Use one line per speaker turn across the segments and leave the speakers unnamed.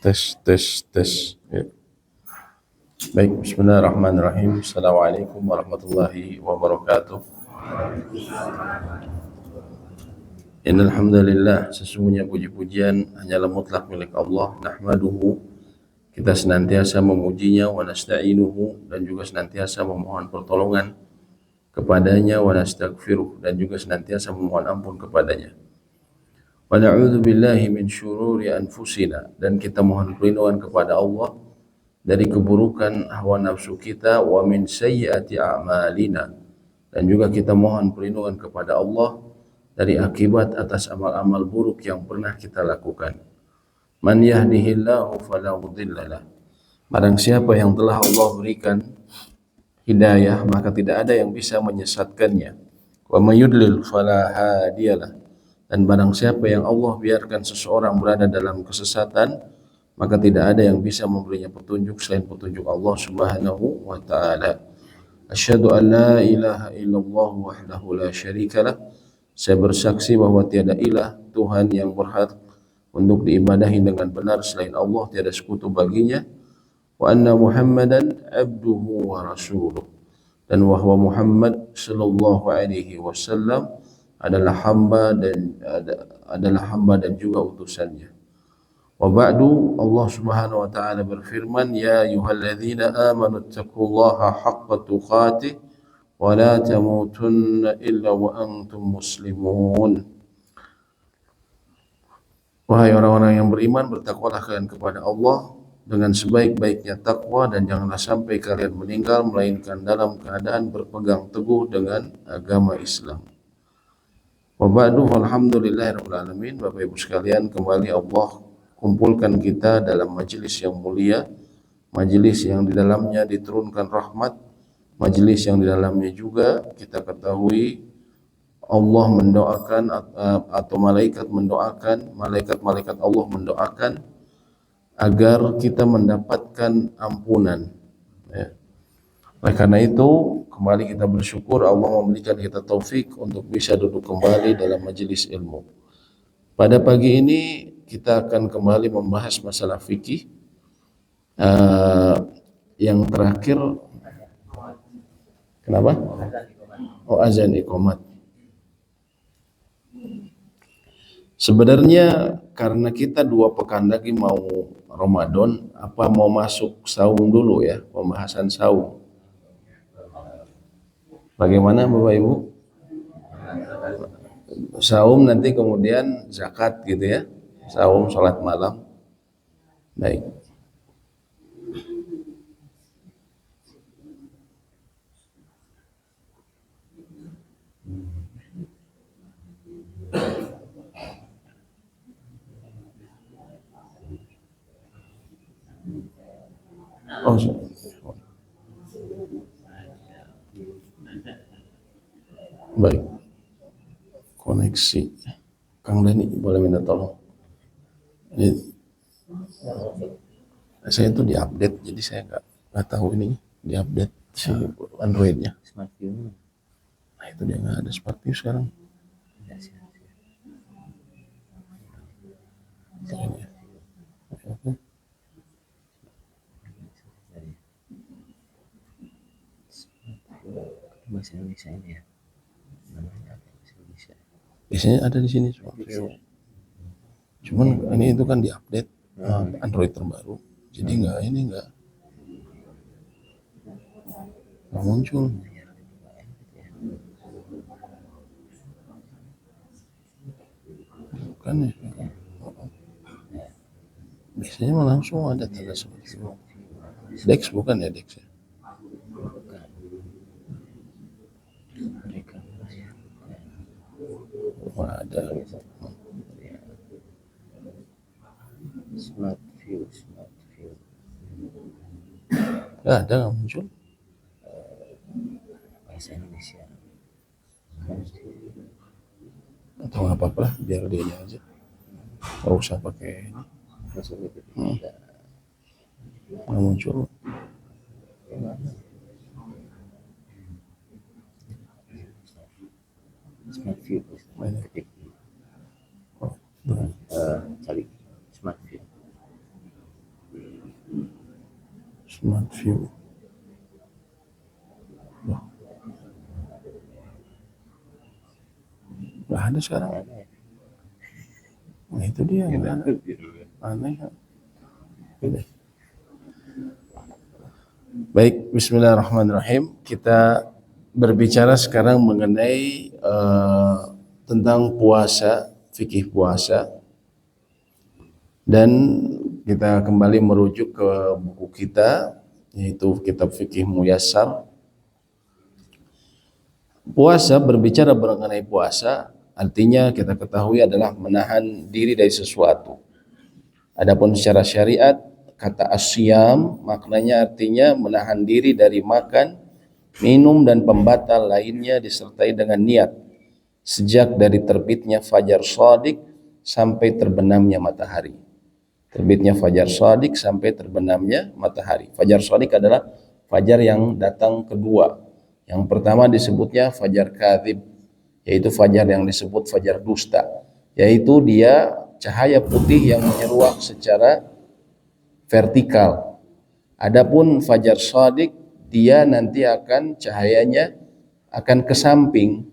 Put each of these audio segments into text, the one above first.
Tes, tes, tes. Ya. Baik, bismillahirrahmanirrahim. Assalamualaikum warahmatullahi wabarakatuh. Innal hamdalillah, sesungguhnya puji-pujian hanyalah mutlak milik Allah. Nahmaduhu, kita senantiasa memujinya, wa nasta'inuhu, dan juga senantiasa memohon pertolongan kepadanya, wa nastaghfiruh, dan juga senantiasa memohon ampun kepadanya. Wa na'udzu billahi min syururi anfusina, dan kita mohon perlindungan kepada Allah dari keburukan hawa nafsu kita, wa min sayyiati a'malina, dan juga kita mohon perlindungan kepada Allah dari akibat atas amal-amal buruk yang pernah kita lakukan. Man yahdihillahu fala mudhillalah, barang siapa yang telah Allah berikan hidayah maka tidak ada yang bisa menyesatkannya. Wa may yudlil fala hadiyalah, dan barang siapa yang Allah biarkan seseorang berada dalam kesesatan maka tidak ada yang bisa memberinya petunjuk selain petunjuk Allah Subhanahu wa taala. Asyhadu an la ilaha illallah wahdahu la syarikalah. Saya bersaksi bahwa tiada ilah Tuhan yang berhak untuk diibadahi dengan benar selain Allah, tiada sekutu baginya. Wa anna Muhammadan abduhu wa rasuluh, dan bahwa Muhammad sallallahu alaihi wasallam adalah hamba dan juga utusannya. Wa ba'du, Allah Subhanahu wa taala berfirman, ya ayyuhalladzina amanu taqullaha haqqa tuqatih wa la tamutunna illa wa antum muslimun. Wahai orang-orang yang beriman, bertakwalah kalian kepada Allah dengan sebaik-baiknya takwa, dan janganlah sampai kalian meninggal melainkan dalam keadaan berpegang teguh dengan agama Islam. Wa ba'du, alhamdulillahirabbil alamin. Bapak Ibu sekalian, kembali Allah kumpulkan kita dalam majelis yang mulia, majelis yang di dalamnya diturunkan rahmat, majelis yang di dalamnya juga kita ketahui Allah mendoakan atau malaikat-malaikat Allah mendoakan agar kita mendapatkan ampunan. Ya. Oleh karena itu, kembali kita bersyukur Allah memberikan kita taufik untuk bisa duduk kembali dalam majelis ilmu. Pada pagi ini kita akan kembali membahas masalah fikih. Yang terakhir, kenapa? Oh, azan iqamat. Sebenarnya karena kita 2 pekan lagi mau Ramadan, apa mau masuk saum dulu ya, pembahasan saum. Bagaimana Bapak Ibu? Saum nanti kemudian zakat gitu ya. Saum, sholat malam. Baik. Oh, baik. Koneksi. Kang Dani boleh minta tolong. Ini saya itu diupdate, jadi saya nggak tahu ini diupdate si Androidnya. Nah itu dia nggak ada Smart View sekarang.
Bahasa Indonesia ini ya, namanya apa bahasa Indonesia?
Biasanya ada di sini Smart View. Cuman ini itu kan diupdate Android terbaru, jadi nggak muncul. Bukan ya. Biasanya langsung ada tanda seperti itu. Dex bukan ya Dex ya? Wah, ada.
Smart View.
Nggak muncul.
Bahasa Indonesia.
Atau nggak apa-apa lah, biar dia aja. Nggak usah pakai ini. Nggak muncul.
Smart View.
Oh,
Cari Smart View.
Smart view. Loh, nggak ada sekarang. Nah, itu dia nggak ada. Aneh. Udah. Baik, bismillahirrahmanirrahim. Kita berbicara sekarang mengenai tentang puasa, fikih puasa. Dan kita kembali merujuk ke buku kita, yaitu kitab Fikih Muyassar. Puasa, berbicara mengenai puasa, artinya kita ketahui adalah menahan diri dari sesuatu. Adapun secara syariat, kata asyam maknanya artinya menahan diri dari makan, minum dan pembatal lainnya disertai dengan niat sejak dari terbitnya fajar shadiq sampai terbenamnya matahari. Terbitnya fajar shadiq sampai terbenamnya matahari. Fajar shadiq adalah fajar yang datang kedua. Yang pertama disebutnya fajar kadzib, yaitu fajar yang disebut fajar dusta, yaitu dia cahaya putih yang menyeruak secara vertikal. Adapun fajar shadiq, dia nanti akan cahayanya akan ke samping,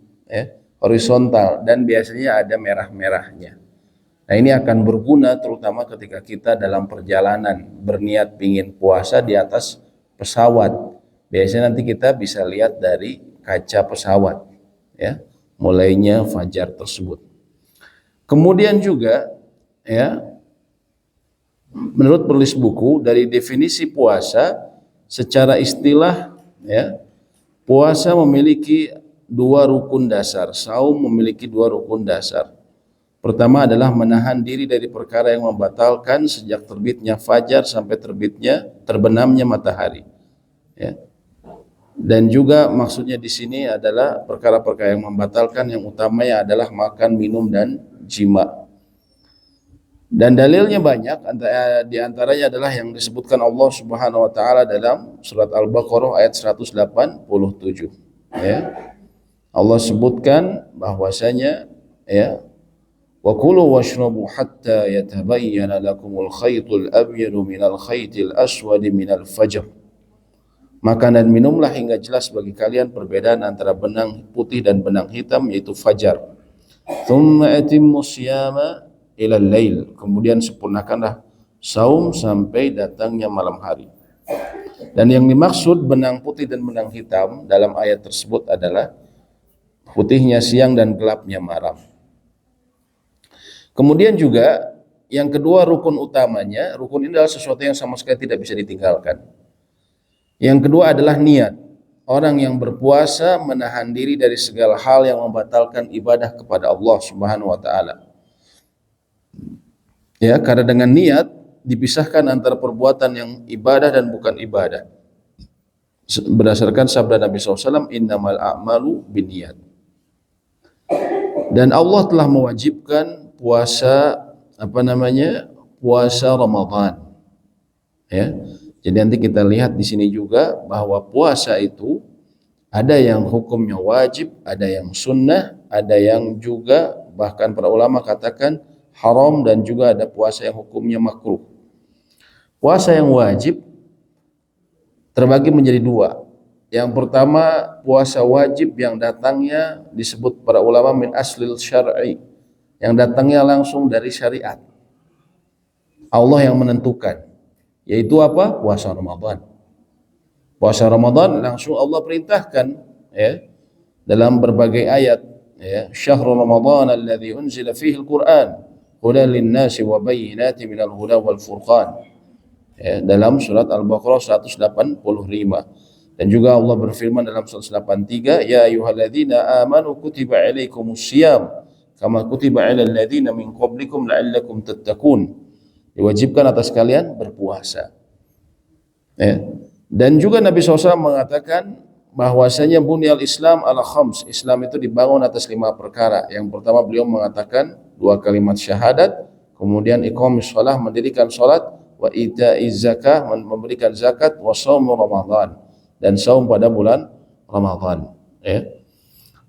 horizontal, dan biasanya ada merah-merahnya. Nah, ini akan berguna terutama ketika kita dalam perjalanan berniat pingin puasa di atas pesawat. Biasanya nanti kita bisa lihat dari kaca pesawat, ya, mulainya fajar tersebut. Kemudian juga, ya, menurut penulis buku, dari definisi puasa secara istilah, ya, puasa memiliki dua rukun dasar. Saum memiliki dua rukun dasar. Pertama adalah menahan diri dari perkara yang membatalkan sejak terbitnya fajar sampai terbenamnya matahari. Ya. Dan juga maksudnya di sini adalah perkara-perkara yang membatalkan, yang utamanya adalah makan, minum dan jima. Dan dalilnya banyak, di antaranya adalah yang disebutkan Allah Subhanahu wa taala dalam surat Al-Baqarah ayat 187. Ya. Allah sebutkan bahwasanya, ya, wa kulu washrabu hatta yatabayyana lakumul khaytul abyadu minal khaytil aswadi minal fajr. Makan dan minumlah hingga jelas bagi kalian perbedaan antara benang putih dan benang hitam, yaitu fajar. Thumma atimmu siyama ilal lail. Kemudian sempurnakanlah saum sampai datangnya malam hari. Dan yang dimaksud benang putih dan benang hitam dalam ayat tersebut adalah putihnya siang dan gelapnya malam. Kemudian juga yang kedua, rukun utamanya, rukun ini adalah sesuatu yang sama sekali tidak bisa ditinggalkan. Yang kedua adalah niat. Orang yang berpuasa menahan diri dari segala hal yang membatalkan ibadah kepada Allah Subhanahu wa taala. Ya, karena dengan niat dipisahkan antara perbuatan yang ibadah dan bukan ibadah. Berdasarkan sabda Nabi SAW, innamal a'malu binniyat. Dan Allah telah mewajibkan puasa puasa Ramadan. Ya. Jadi nanti kita lihat di sini juga bahwa puasa itu ada yang hukumnya wajib, ada yang sunnah, ada yang juga bahkan para ulama katakan haram, dan juga ada puasa yang hukumnya makruh. Puasa yang wajib terbagi menjadi dua. Yang pertama, puasa wajib yang datangnya disebut para ulama min aslil syar'i, yang datangnya langsung dari syariat. Allah yang menentukan, yaitu apa? Puasa Ramadan. Puasa Ramadan langsung Allah perintahkan, ya, dalam berbagai ayat, ya, syahrul Ramadan alladzi unzila fihi al-Qur'an hudan lin-nasi wa bayyinatin minal huda wal furqan. Ya, dalam surat Al-Baqarah 185. Dan juga Allah berfirman dalam surat 183, ya ayyuhalladzina amanu kutiba alaikumus syiyam kama kutiba alal ladzina min qablikum la'allakum tattaqun. Diwajibkan atas kalian berpuasa. Ya. Dan juga Nabi SAW mengatakan bahwasanya bunyal Islam ala khams. Islam itu dibangun atas 5 perkara. Yang pertama beliau mengatakan 2 kalimat syahadat, kemudian iqamis shalah, mendirikan salat, wa ita'iz zakah, memberikan zakat, wa shaum Ramadan, dan saum pada bulan Ramadan. Ya.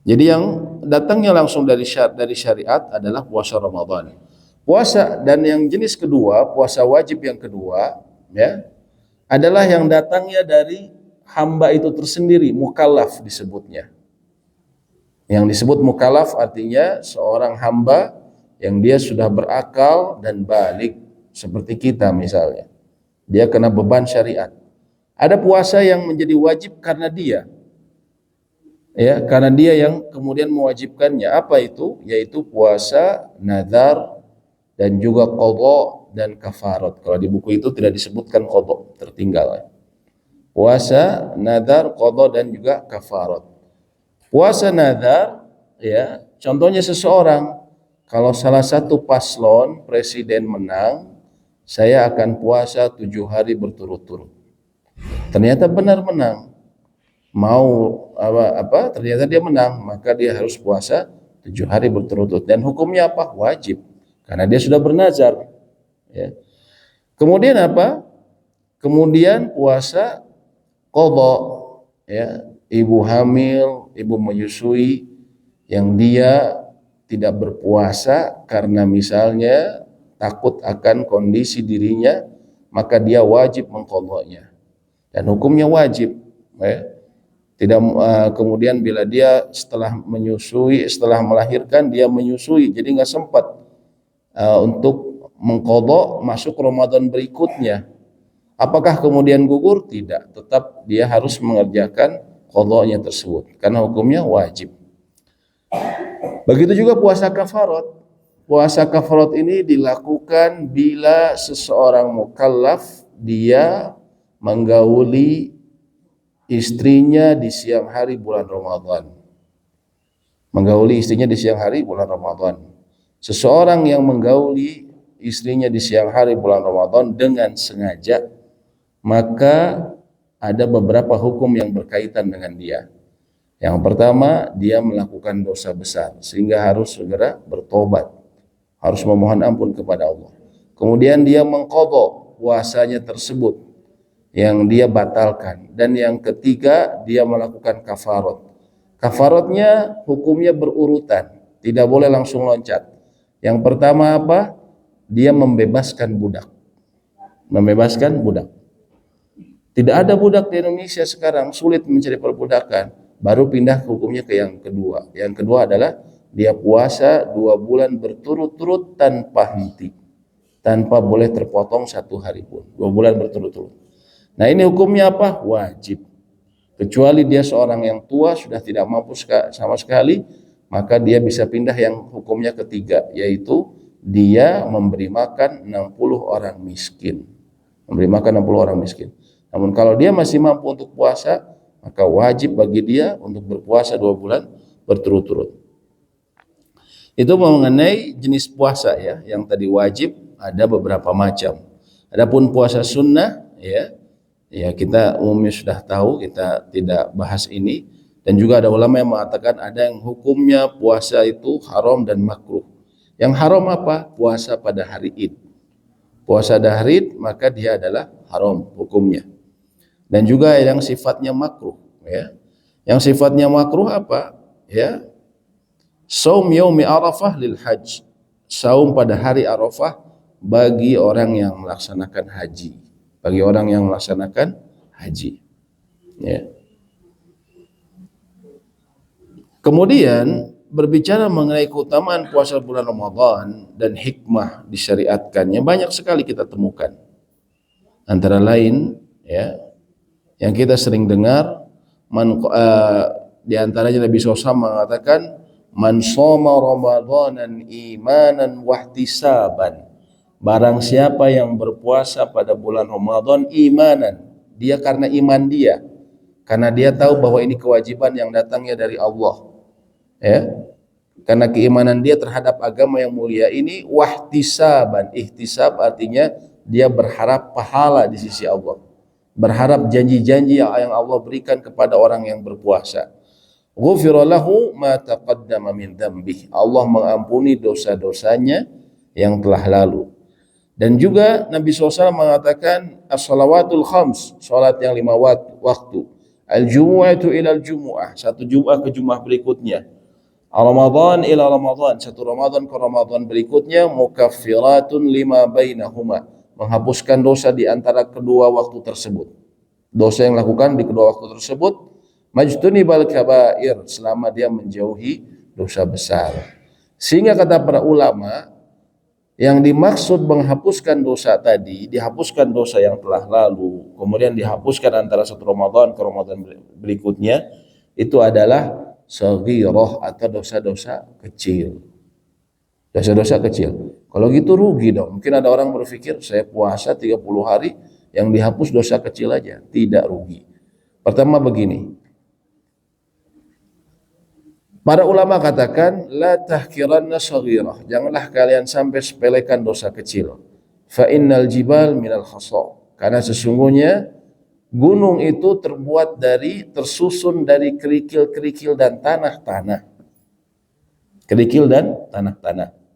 Jadi yang datangnya langsung dari syariat adalah puasa Ramadan. Puasa dan yang jenis kedua, puasa wajib yang kedua, ya, adalah yang datangnya dari hamba itu tersendiri, mukallaf disebutnya. Yang disebut mukallaf artinya seorang hamba yang dia sudah berakal dan balik, seperti kita misalnya. Dia kena beban syariat. Ada puasa yang menjadi wajib karena dia, ya, karena dia yang kemudian mewajibkannya. Apa itu? Yaitu puasa, nazar, dan juga qadha dan kafarat. Kalau di buku itu tidak disebutkan qadha, tertinggal. Puasa, nazar, qadha, dan juga kafarat. Puasa nazar, ya, contohnya seseorang kalau salah satu paslon presiden menang, saya akan puasa 7 hari berturut-turut. Ternyata benar menang. Ternyata dia menang, maka dia harus puasa 7 hari berturut-turut. Dan hukumnya apa? Wajib, karena dia sudah bernazar, ya. Kemudian apa? Kemudian puasa qadha, ya, ibu hamil, ibu menyusui yang dia tidak berpuasa karena misalnya takut akan kondisi dirinya, maka dia wajib mengqadhanya. Dan hukumnya wajib, ya. Tidak kemudian bila dia setelah menyusui, setelah melahirkan dia menyusui, jadi nggak sempat untuk mengqadha masuk Ramadan berikutnya. Apakah kemudian gugur? Tidak, tetap dia harus mengerjakan qadhanya tersebut karena hukumnya wajib. Begitu juga puasa kafarat. Puasa kafarat ini dilakukan bila seseorang mukallaf dia menggauli istrinya di siang hari bulan Ramadan. Menggauli istrinya di siang hari bulan Ramadan. Seseorang yang menggauli istrinya di siang hari bulan Ramadan dengan sengaja, maka ada beberapa hukum yang berkaitan dengan dia. Yang pertama, dia melakukan dosa besar sehingga harus segera bertobat, harus memohon ampun kepada Allah. Kemudian dia mengqadha puasanya tersebut yang dia batalkan. Dan yang ketiga, dia melakukan kafarat. Kafaratnya hukumnya berurutan, tidak boleh langsung loncat. Yang pertama apa? Dia membebaskan budak. Membebaskan budak. Tidak ada budak di Indonesia sekarang, sulit mencari perbudakan. Baru pindah hukumnya ke yang kedua. Yang kedua adalah dia puasa 2 bulan berturut-turut tanpa henti, tanpa boleh terpotong 1 hari pun. 2 bulan berturut-turut. Nah, ini hukumnya apa? Wajib. Kecuali dia seorang yang tua sudah tidak mampu sama sekali, maka dia bisa pindah yang hukumnya ketiga, yaitu dia memberi makan 60 orang miskin. Memberi makan 60 orang miskin. Namun kalau dia masih mampu untuk puasa, maka wajib bagi dia untuk berpuasa 2 bulan berturut-turut. Itu mengenai jenis puasa, ya. Yang tadi wajib ada beberapa macam. Adapun puasa sunnah, ya kita umumnya sudah tahu, kita tidak bahas ini. Dan juga ada ulama yang mengatakan ada yang hukumnya puasa itu haram dan makruh. Yang haram apa? Puasa pada hari Id. Puasa pada hari Id, maka dia adalah haram hukumnya. Dan juga yang sifatnya makruh, ya. Yang sifatnya makruh apa? Ya. Shaum yaumi Arafah lil hajj. Saum pada hari Arafah bagi orang yang melaksanakan haji. Bagi orang yang melaksanakan haji, ya. Kemudian berbicara mengenai keutamaan puasa bulan Ramadan dan hikmah disyariatkannya, banyak sekali kita temukan. Antara lain, ya, yang kita sering dengar, di antaranya Nabi SAW mengatakan, man shoma Ramadanan imanan wahtisaban. Barang siapa yang berpuasa pada bulan Ramadan imanan, dia karena iman dia, karena dia tahu bahwa ini kewajiban yang datangnya dari Allah, ya, karena keimanan dia terhadap agama yang mulia ini, wahtisaban, ihtisab artinya dia berharap pahala di sisi Allah, berharap janji-janji yang Allah berikan kepada orang yang berpuasa. Ghufira lahu ma taqaddama min dzambih. Allah mengampuni dosa-dosanya yang telah lalu. Dan juga Nabi SAW mengatakan as-salawatul khams, salat yang 5 waktu, al-jumu'atu ila al-jumu'ah, satu Jumat ke Jumat berikutnya, Ramadan ila Ramadan, satu Ramadan ke Ramadan berikutnya, mukaffiratun lima bainahuma, menghapuskan dosa di antara kedua waktu tersebut. Dosa yang dilakukan di kedua waktu tersebut, majtunibal kabair, selama dia menjauhi dosa besar. Sehingga kata para ulama, yang dimaksud menghapuskan dosa tadi, dihapuskan dosa yang telah lalu, kemudian dihapuskan antara satu Ramadan ke Ramadan berikutnya, itu adalah saghirah atau dosa-dosa kecil. Dosa-dosa kecil. Kalau gitu rugi dong. Mungkin ada orang berpikir, saya puasa 30 hari, yang dihapus dosa kecil aja. Tidak rugi. Pertama begini, para ulama katakan, la tahkiranna saghirah. Janganlah kalian sampai sepelekan dosa kecil. Fa innal jibal minal khasa. Karena sesungguhnya gunung itu tersusun dari kerikil-kerikil dan tanah-tanah. Kerikil dan tanah-tanah.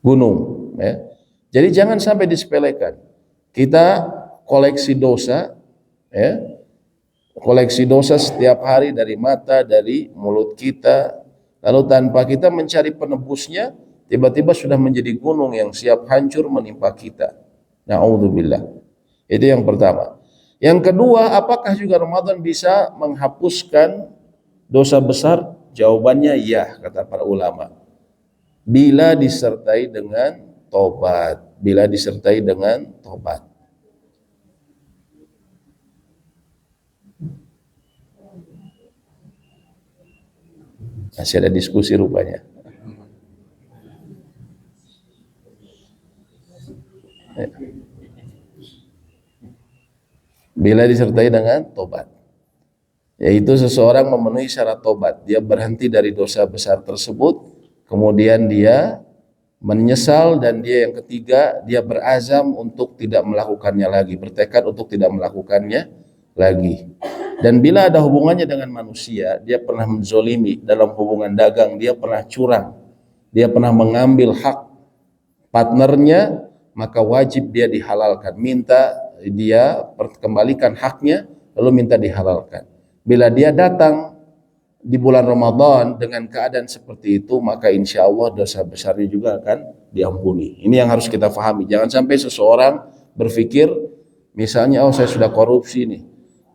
Gunung, ya. Jadi jangan sampai disepelekan. Kita koleksi dosa, ya. Koleksi dosa setiap hari dari mata, dari mulut kita, lalu tanpa kita mencari penebusnya, tiba-tiba sudah menjadi gunung yang siap hancur menimpa kita. Na'udzubillah. Itu yang pertama. Yang kedua, apakah juga Ramadan bisa menghapuskan dosa besar? Jawabannya ya, kata para ulama. Bila disertai dengan tobat. Bila disertai dengan tobat. Masih ada diskusi rupanya. Bila disertai dengan tobat, yaitu seseorang memenuhi syarat tobat, dia berhenti dari dosa besar tersebut, kemudian dia menyesal, dan dia yang ketiga, dia berazam untuk tidak melakukannya lagi, bertekad untuk tidak melakukannya lagi. Dan bila ada hubungannya dengan manusia, dia pernah menzolimi dalam hubungan dagang, dia pernah curang, dia pernah mengambil hak partnernya, maka wajib dia dihalalkan. Minta dia kembalikan haknya, lalu minta dihalalkan. Bila dia datang di bulan Ramadan dengan keadaan seperti itu, maka insya Allah dosa besarnya juga akan diampuni. Ini yang harus kita pahami. Jangan sampai seseorang berpikir, misalnya, oh saya sudah korupsi nih,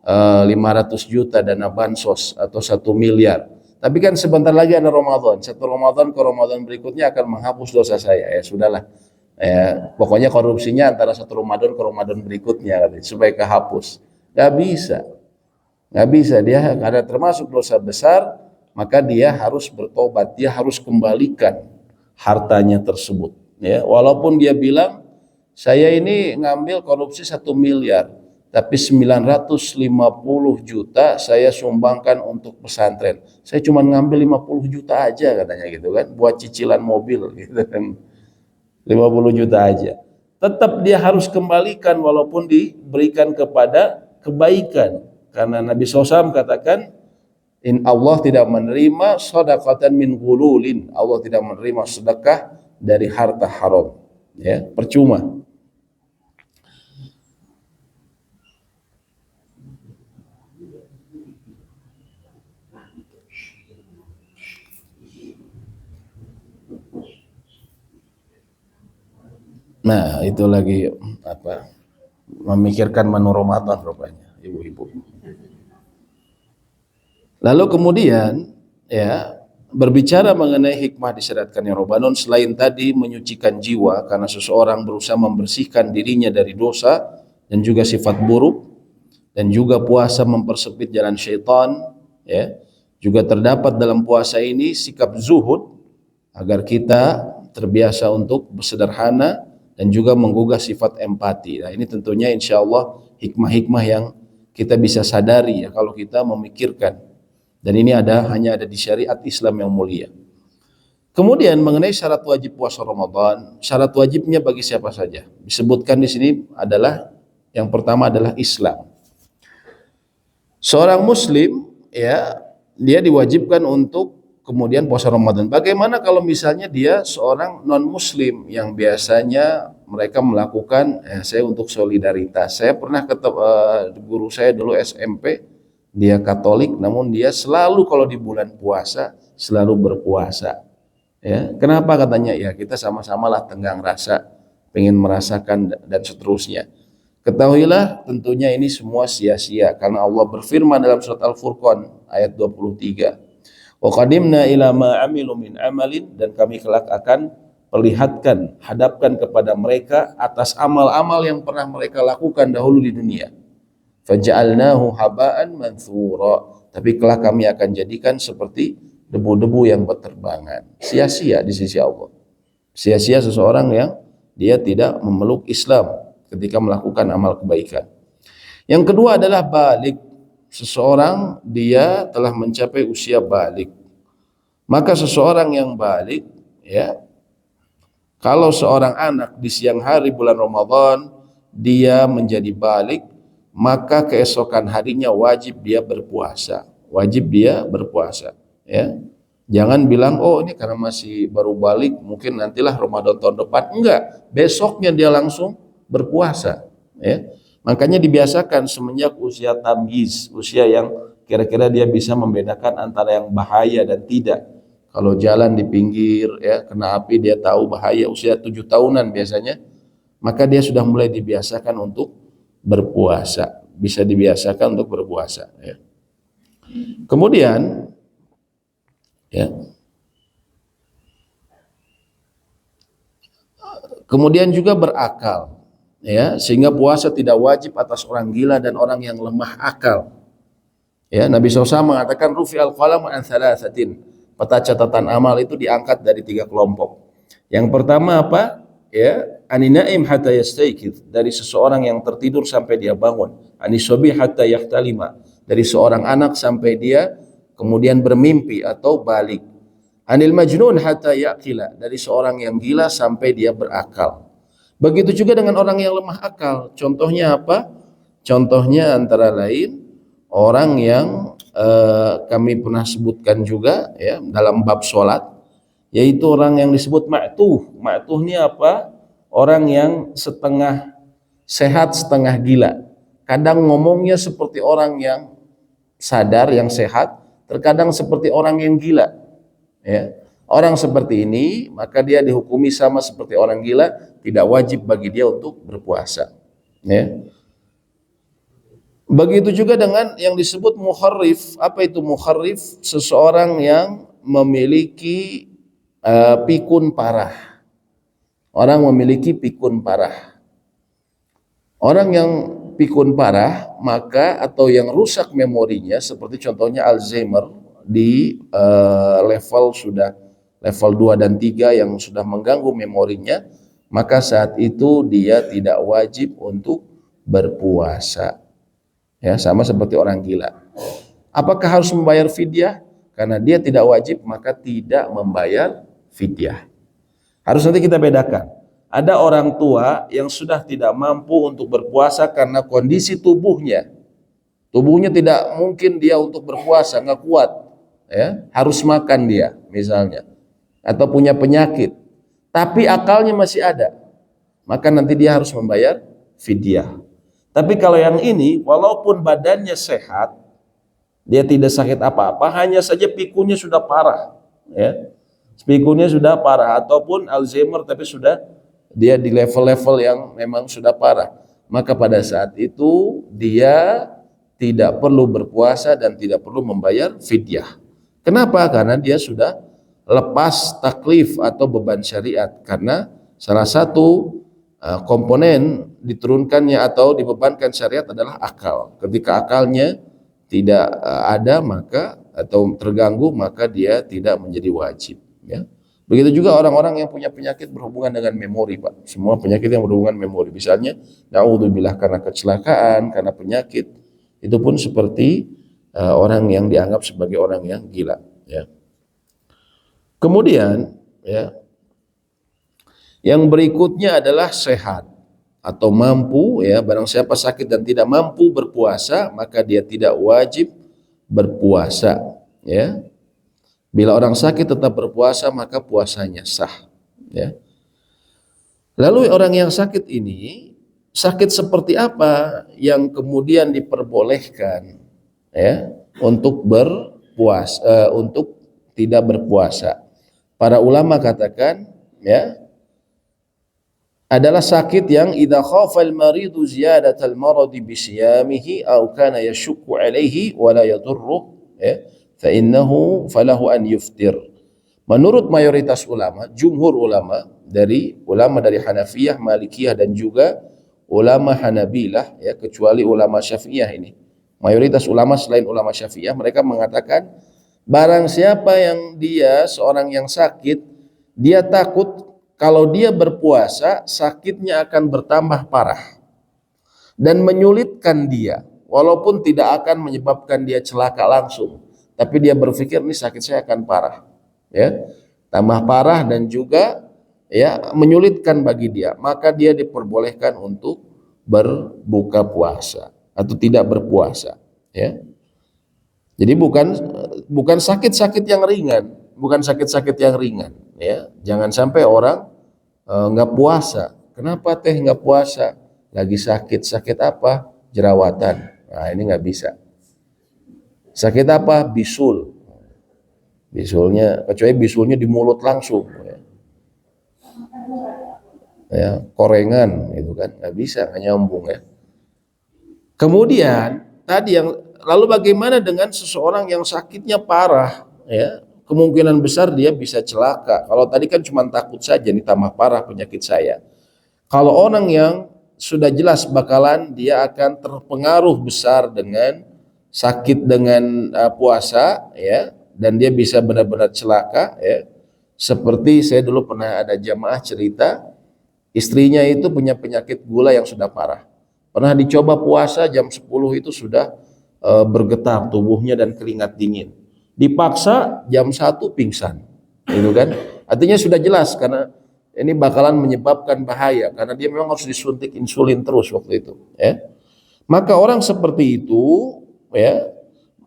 500 juta dana bansos atau 1 miliar. Tapi kan sebentar lagi ada Ramadan. Satu Ramadan ke Ramadan berikutnya akan menghapus dosa saya. Ya sudahlah. Ya, pokoknya korupsinya antara satu Ramadan ke Ramadan berikutnya supaya kehapus. Gak bisa. Gak bisa. Dia karena termasuk dosa besar, maka dia harus bertobat. Dia harus kembalikan hartanya tersebut. Ya, walaupun dia bilang, saya ini ngambil korupsi 1 miliar. Tapi 950 juta saya sumbangkan untuk pesantren. Saya cuma ngambil 50 juta aja katanya gitu kan, buat cicilan mobil gitu kan. 50 juta aja. Tetap dia harus kembalikan walaupun diberikan kepada kebaikan. Karena Nabi SAW katakan, Allah tidak menerima shadaqatan min ghululin. Allah tidak menerima sedekah dari harta haram. Ya, percuma. Nah, itu lagi memikirkan menu Ramadan rupanya, ibu-ibu. Lalu kemudian ya, berbicara mengenai hikmah disyariatkannya Ramadan, selain tadi menyucikan jiwa karena seseorang berusaha membersihkan dirinya dari dosa dan juga sifat buruk, dan juga puasa mempersempit jalan syaitan, ya. Juga terdapat dalam puasa ini sikap zuhud agar kita terbiasa untuk bersederhana dan juga menggugah sifat empati. Nah, ini tentunya insya Allah hikmah-hikmah yang kita bisa sadari ya kalau kita memikirkan. Dan ini hanya ada di syariat Islam yang mulia. Kemudian mengenai syarat wajib puasa Ramadan, syarat wajibnya bagi siapa saja. Disebutkan di sini adalah yang pertama adalah Islam. Seorang Muslim ya, dia diwajibkan untuk kemudian puasa Ramadan. Bagaimana kalau misalnya dia seorang non-Muslim yang biasanya mereka melakukan, saya untuk solidaritas. Saya pernah ketemu guru saya dulu SMP, dia Katolik, namun dia selalu kalau di bulan puasa selalu berpuasa. Ya, kenapa katanya? Ya kita sama-samalah tenggang rasa, pengen merasakan dan seterusnya. Ketahuilah tentunya ini semua sia-sia karena Allah berfirman dalam surat Al-Furqan ayat 23. Wa qadimna ila ma amilu min amalin, dan kami kelak akan perlihatkan, hadapkan kepada mereka atas amal-amal yang pernah mereka lakukan dahulu di dunia. Faja'alnahu haba'an manthura, tapi kelak kami akan jadikan seperti debu-debu yang berterbangan. Sia-sia di sisi Allah. Sia-sia seseorang yang dia tidak memeluk Islam ketika melakukan amal kebaikan. Yang kedua adalah balik. Seseorang dia telah mencapai usia balik. Maka seseorang yang balik, ya, kalau seorang anak di siang hari bulan Ramadan dia menjadi balik, maka keesokan harinya wajib dia berpuasa. Wajib dia berpuasa, ya. Jangan bilang, oh ini karena masih baru balik, mungkin nantilah Ramadan tahun depan. Enggak, besoknya dia langsung berpuasa, ya. Makanya dibiasakan semenjak usia tamyiz, usia yang kira-kira dia bisa membedakan antara yang bahaya dan tidak. Kalau jalan di pinggir, ya, kena api dia tahu bahaya, usia 7 tahunan biasanya, maka dia sudah mulai dibiasakan untuk berpuasa, bisa dibiasakan untuk berpuasa, ya. Kemudian, ya, kemudian juga berakal, ya, sehingga puasa tidak wajib atas orang gila dan orang yang lemah akal. Ya, Nabi SAW mengatakan rufi'al qalam an thalathatin, peta catatan amal itu diangkat dari 3 kelompok. Yang pertama apa? Ya, aninaim hatta yastayqidh, dari seseorang yang tertidur sampai dia bangun. Anisobi hatta yahtalima, dari seorang anak sampai dia kemudian bermimpi atau balik. Anil majnun hatta yaqila, dari seorang yang gila sampai dia berakal. Begitu juga dengan orang yang lemah akal. Contohnya apa? Contohnya antara lain orang yang kami pernah sebutkan juga, ya, dalam bab sholat, yaitu orang yang disebut ma'tuh. Ma'tuh ini apa? Orang yang setengah sehat, setengah gila. Kadang ngomongnya seperti orang yang sadar, yang sehat, terkadang seperti orang yang gila, ya. Orang seperti ini maka dia dihukumi sama seperti orang gila, tidak wajib bagi dia untuk berpuasa, ya. Begitu juga dengan yang disebut mukharrif. Apa itu mukharrif? Seseorang yang memiliki pikun parah. Orang memiliki pikun parah. Orang yang pikun parah, maka atau yang rusak memorinya, seperti contohnya Alzheimer di level 2 dan 3 yang sudah mengganggu memorinya, maka saat itu dia tidak wajib untuk berpuasa. Ya, sama seperti orang gila. Apakah harus membayar fidyah? Karena dia tidak wajib, maka tidak membayar fidyah. Harus nanti kita bedakan. Ada orang tua yang sudah tidak mampu untuk berpuasa karena kondisi tubuhnya. Tubuhnya tidak mungkin dia untuk berpuasa, nggak kuat, ya, harus makan dia misalnya, atau punya penyakit, tapi akalnya masih ada, maka nanti dia harus membayar fidyah. Tapi kalau yang ini, walaupun badannya sehat, dia tidak sakit apa-apa, hanya saja pikunnya sudah parah, ya, pikunnya sudah parah, ataupun Alzheimer tapi sudah dia di level-level yang memang sudah parah, maka pada saat itu dia tidak perlu berpuasa dan tidak perlu membayar fidyah. Kenapa? Karena dia sudah lepas taklif atau beban syariat, karena salah satu komponen diturunkannya atau dibebankan syariat adalah akal. Ketika akalnya tidak ada maka atau terganggu, maka dia tidak menjadi wajib, ya. Begitu juga orang-orang yang punya penyakit berhubungan dengan memori, Pak. Semua penyakit yang berhubungan memori, misalnya naudzubillah karena kecelakaan, karena penyakit, itu pun seperti orang yang dianggap sebagai orang yang gila, ya. Kemudian, ya, yang berikutnya adalah sehat atau mampu, ya. Barang siapa sakit dan tidak mampu berpuasa, maka dia tidak wajib berpuasa, ya. Bila orang sakit tetap berpuasa, maka puasanya sah, ya. Lalu orang yang sakit ini, sakit seperti apa yang kemudian diperbolehkan, ya, untuk berpuasa, untuk tidak berpuasa? Para ulama katakan, ya, adalah sakit yang idza khafa al-maridu ziyadatal maradi bi siyamihi aw kana yashukku alaihi wa la yadurru ya fa innahu falahu an yuftir. Menurut mayoritas ulama, jumhur ulama dari Hanafiyah, Malikiyah dan juga ulama Hanabilah ya, kecuali ulama Syafi'iyah ini. Mayoritas ulama selain ulama Syafi'iyah mereka mengatakan barang siapa yang dia seorang yang sakit, dia takut kalau dia berpuasa sakitnya akan bertambah parah dan menyulitkan dia, walaupun tidak akan menyebabkan dia celaka langsung, tapi dia berpikir ini sakit saya akan parah, ya, tambah parah dan juga ya menyulitkan bagi dia, maka dia diperbolehkan untuk berbuka puasa atau tidak berpuasa, ya. Jadi bukan sakit-sakit yang ringan, bukan sakit-sakit yang ringan, ya. Jangan sampai orang nggak puasa. Kenapa teh nggak puasa? Lagi sakit. Sakit apa? Jerawatan. Nah, ini nggak bisa. Sakit apa? Bisul. Bisulnya, kecuali bisulnya di mulut langsung, ya. Ya, korengan, itu kan nggak bisa, nggak nyambung, ya. Kemudian tadi yang lalu bagaimana dengan seseorang yang sakitnya parah, ya, kemungkinan besar dia bisa celaka. Kalau tadi kan cuma takut saja, ini tambah parah penyakit saya. Kalau orang yang sudah jelas bakalan dia akan terpengaruh besar dengan sakit dengan puasa, ya, dan dia bisa benar-benar celaka, ya. Seperti saya dulu pernah ada jamaah cerita, istrinya itu punya penyakit gula yang sudah parah. Pernah dicoba puasa jam 10 itu sudah bergetar tubuhnya dan keringat dingin. Dipaksa jam 1 pingsan. Itu kan? Artinya sudah jelas karena ini bakalan menyebabkan bahaya karena dia memang harus disuntik insulin terus waktu itu, ya. Maka orang seperti itu, ya,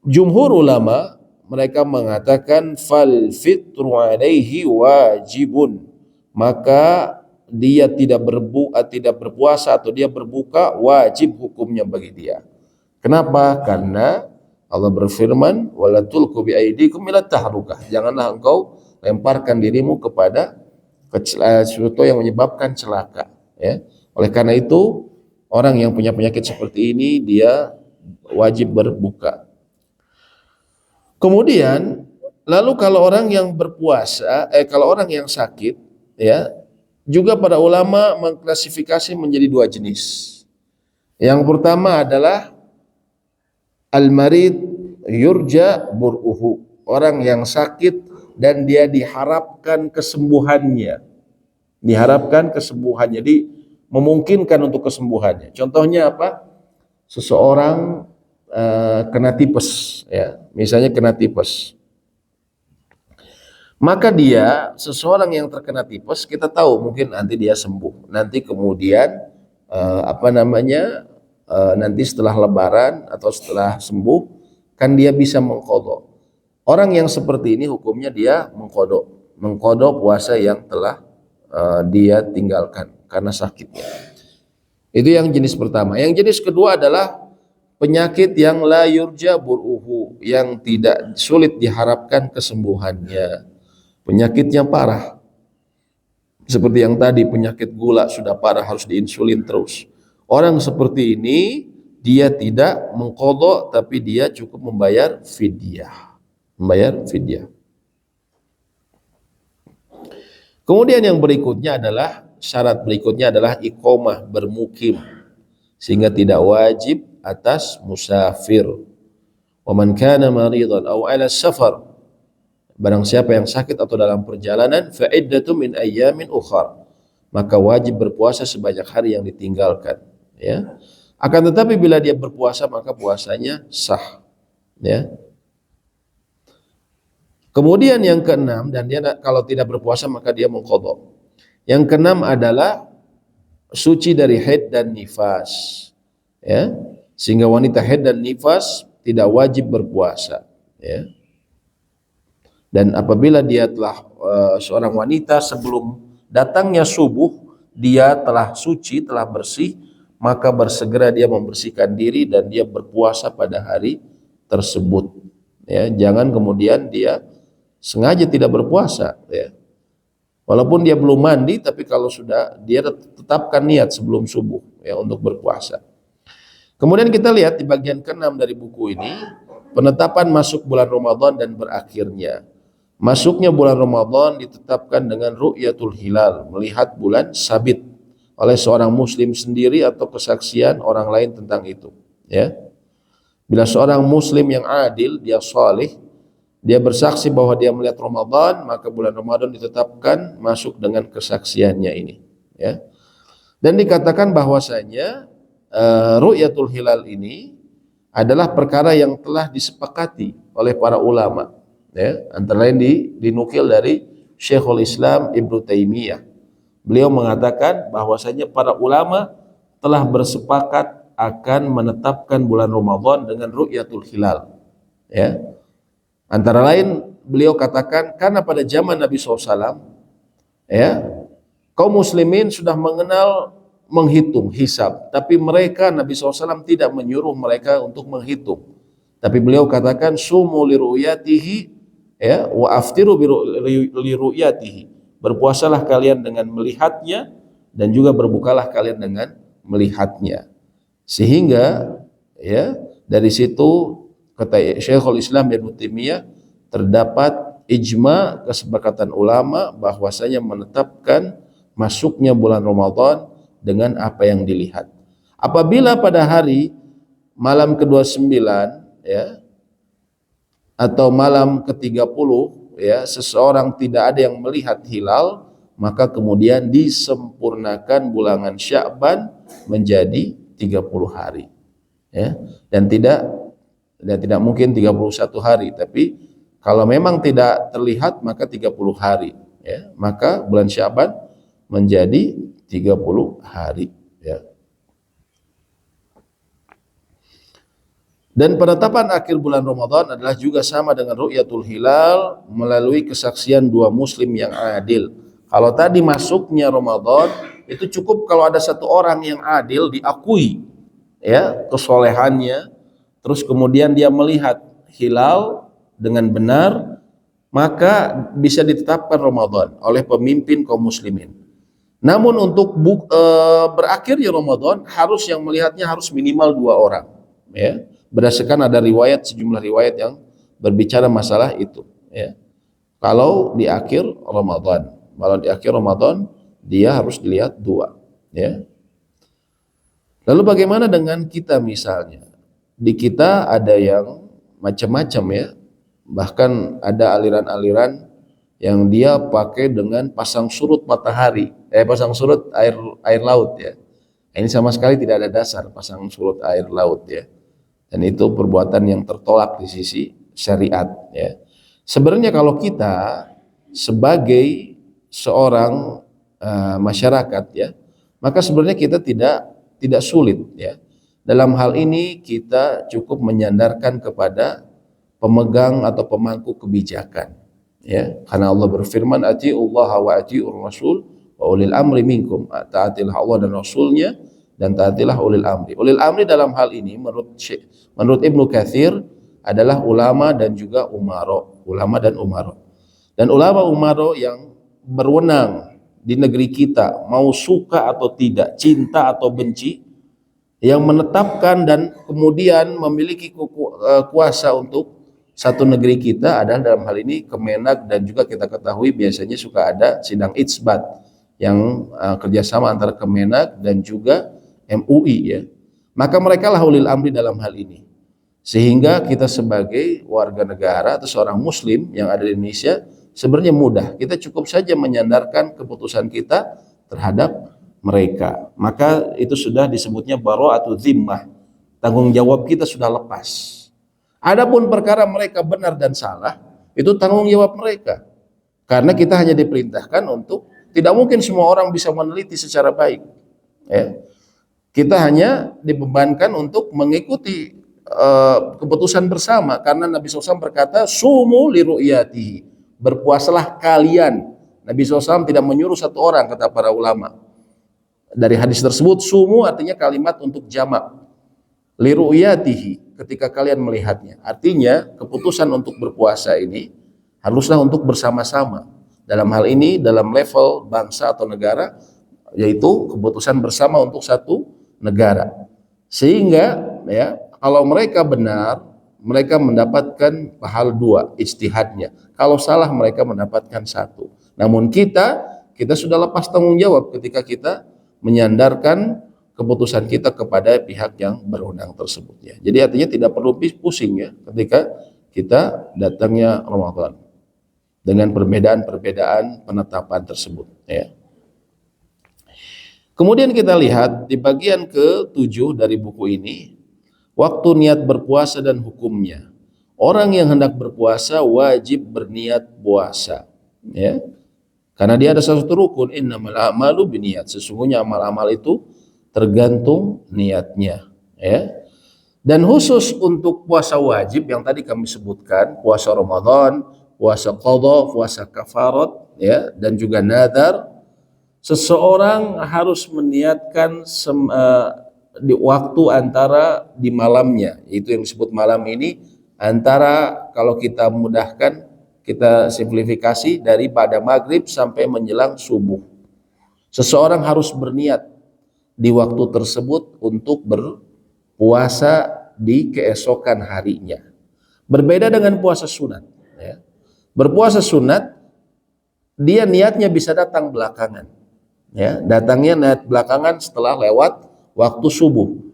jumhur ulama mereka mengatakan fal fitru alaihi wajibun. Maka dia tidak berpuasa atau dia berbuka wajib hukumnya bagi dia. Kenapa? Karena Allah berfirman, wala tulqu bi aydikum ila tahrukah. Janganlah engkau lemparkan dirimu kepada sesuatu yang menyebabkan celaka, ya. Oleh karena itu, orang yang punya penyakit seperti ini dia wajib berbuka. Kemudian, lalu kalau orang yang berpuasa, kalau orang yang sakit, ya, juga para ulama mengklasifikasi menjadi dua jenis. Yang pertama adalah al-marid yurja bur'uhu, orang yang sakit dan dia diharapkan kesembuhannya. Diharapkan kesembuhannya, jadi memungkinkan untuk kesembuhannya. Contohnya apa? Seseorang kena tipes, ya, misalnya kena tipes. Maka dia, seseorang yang terkena tipes, kita tahu mungkin nanti dia sembuh. Nanti kemudian nanti setelah lebaran atau setelah sembuh, kan dia bisa mengqadha. Orang yang seperti ini hukumnya dia mengqadha puasa yang telah dia tinggalkan karena sakitnya. Itu yang jenis pertama. Yang jenis kedua adalah penyakit yang la yurja bur'uhu, yang tidak sulit diharapkan kesembuhannya. Penyakitnya parah, seperti yang tadi penyakit gula sudah parah harus diinsulin terus. Orang seperti ini dia tidak mengqadha tapi dia cukup membayar fidyah. Kemudian yang berikutnya adalah syarat berikutnya adalah iqamah, bermukim, sehingga tidak wajib atas musafir. Wa man kana maridan aw ala safar, barang siapa yang sakit atau dalam perjalanan, fa iddatu min ayyamin ukhar, maka wajib berpuasa sebanyak hari yang ditinggalkan, ya. Akan tetapi bila dia berpuasa maka puasanya sah, ya. Kemudian yang keenam, dan dia kalau tidak berpuasa maka dia mengqadha. Yang keenam adalah suci dari haid dan nifas, ya. Sehingga wanita haid dan nifas tidak wajib berpuasa, ya. Dan apabila dia telah seorang wanita sebelum datangnya subuh dia telah suci, telah bersih, maka bersegera dia membersihkan diri dan dia berpuasa pada hari tersebut, ya. Jangan kemudian dia sengaja tidak berpuasa, ya. Walaupun dia belum mandi, tapi kalau sudah dia tetapkan niat sebelum subuh ya untuk berpuasa. Kemudian kita lihat di bagian ke-6 dari buku ini, penetapan masuk bulan Ramadan dan berakhirnya. Masuknya bulan Ramadan ditetapkan dengan ru'yatul hilal, melihat bulan sabit oleh seorang muslim sendiri atau kesaksian orang lain tentang itu, ya. Bila seorang muslim yang adil, dia saleh, dia bersaksi bahwa dia melihat Ramadan, maka bulan Ramadan ditetapkan masuk dengan kesaksiannya ini, ya. Dan dikatakan bahwasanya ru'yatul hilal ini adalah perkara yang telah disepakati oleh para ulama, ya. Antara lain dinukil dari Syekhul Islam Ibnu Taimiyah. Beliau mengatakan bahwasanya para ulama telah bersepakat akan menetapkan bulan Ramadan dengan ru'yatul hilal, ya. Antara lain beliau katakan karena pada zaman Nabi SAW, ya, kaum muslimin sudah mengenal menghitung hisab, tapi mereka Nabi SAW tidak menyuruh mereka untuk menghitung. Tapi beliau katakan sumu liru'yatihi, ya, wa aftiru liru'yatihi. Berpuasalah kalian dengan melihatnya dan juga berbukalah kalian dengan melihatnya. Sehingga ya dari situ kata Syekhul Islam Ibnu Taimiyah terdapat ijma kesepakatan ulama bahwasanya menetapkan masuknya bulan Ramadan dengan apa yang dilihat. Apabila pada hari malam ke-29 ya atau malam ke-30 ya seseorang tidak ada yang melihat hilal, maka kemudian disempurnakan bulan Sya'ban menjadi 30 hari. Ya, dan tidak mungkin 31 hari, tapi kalau memang tidak terlihat maka 30 hari, ya. Maka bulan Sya'ban menjadi 30 hari, ya. Dan penetapan akhir bulan Ramadan adalah juga sama dengan ru'yatul hilal melalui kesaksian dua muslim yang adil. Kalau tadi masuknya Ramadan itu cukup kalau ada satu orang yang adil diakui ya kesolehannya, terus kemudian dia melihat hilal dengan benar, maka bisa ditetapkan Ramadan oleh pemimpin kaum muslimin. Namun untuk berakhirnya Ramadan harus yang melihatnya harus minimal 2 orang, ya. Berdasarkan ada sejumlah riwayat yang berbicara masalah itu, ya. Kalau di akhir Ramadan, dia harus dilihat 2, ya. Lalu bagaimana dengan kita misalnya? Di kita ada yang macam-macam ya. Bahkan ada aliran-aliran yang dia pakai dengan pasang surut matahari, pasang surut air laut ya. Ini sama sekali tidak ada dasar pasang surut air laut ya. Dan itu perbuatan yang tertolak di sisi syariat ya. Sebenarnya kalau kita sebagai seorang masyarakat ya, maka sebenarnya kita tidak sulit ya. Dalam hal ini kita cukup menyandarkan kepada pemegang atau pemangku kebijakan ya. Karena Allah berfirman atiullaha wa atiur rasul wa ulil amri minkum. Taatilah Allah dan Rasulnya dan taatilah ulil amri. Ulil amri dalam hal ini menurut Ibnu Katsir adalah ulama dan juga umaro, Dan ulama umaro yang berwenang di negeri kita, mau suka atau tidak, cinta atau benci, yang menetapkan dan kemudian memiliki kuasa untuk satu negeri kita adalah dalam hal ini Kemenak, dan juga kita ketahui biasanya suka ada sidang itsbat yang kerjasama antara Kemenak dan juga MUI ya. Maka mereka lah ulil amri dalam hal ini. Sehingga kita sebagai warga negara atau seorang muslim yang ada di Indonesia sebenarnya mudah. Kita cukup saja menyandarkan keputusan kita terhadap mereka. Maka itu sudah disebutnya bara'atu zimmah. Tanggung jawab kita sudah lepas. Adapun perkara mereka benar dan salah, itu tanggung jawab mereka. Karena kita hanya diperintahkan untuk, tidak mungkin semua orang bisa meneliti secara baik. Ya. Kita hanya dibebankan untuk mengikuti keputusan bersama, karena Nabi SAW berkata sumu liru'yatihi, berpuasalah kalian. Nabi SAW tidak menyuruh satu orang, kata para ulama. Dari hadis tersebut sumu artinya kalimat untuk jamak, liru'yatihi ketika kalian melihatnya. Artinya keputusan untuk berpuasa ini haruslah untuk bersama-sama, Dalam hal ini dalam level bangsa atau negara, yaitu keputusan bersama untuk satu negara. Sehingga ya, kalau mereka benar, mereka mendapatkan pahala 2 ijtihadnya. Kalau salah mereka mendapatkan 1. Namun kita sudah lepas tanggung jawab ketika kita menyandarkan keputusan kita kepada pihak yang berwenang tersebut ya. Jadi artinya tidak perlu pusing ya ketika kita datangnya Ramadan dengan perbedaan-perbedaan penetapan tersebut ya. Kemudian kita lihat di bagian ke-7 dari buku ini, waktu niat berpuasa dan hukumnya. Orang yang hendak berpuasa wajib berniat puasa ya. Karena dia ada satu rukun, innamal a'malu binniyat. Sesungguhnya amal-amal itu tergantung niatnya ya. Dan khusus untuk puasa wajib yang tadi kami sebutkan, puasa Ramadan, puasa qadha, puasa kafarat ya, dan juga nadar, seseorang harus meniatkan di waktu antara di malamnya, itu yang disebut malam ini, antara kalau kita mudahkan, kita simplifikasi dari pada maghrib sampai menjelang subuh. Seseorang harus berniat di waktu tersebut untuk berpuasa di keesokan harinya. Berbeda dengan puasa sunat ya. Berpuasa sunat dia niatnya bisa datang belakangan ya, datangnya niat belakangan setelah lewat waktu subuh.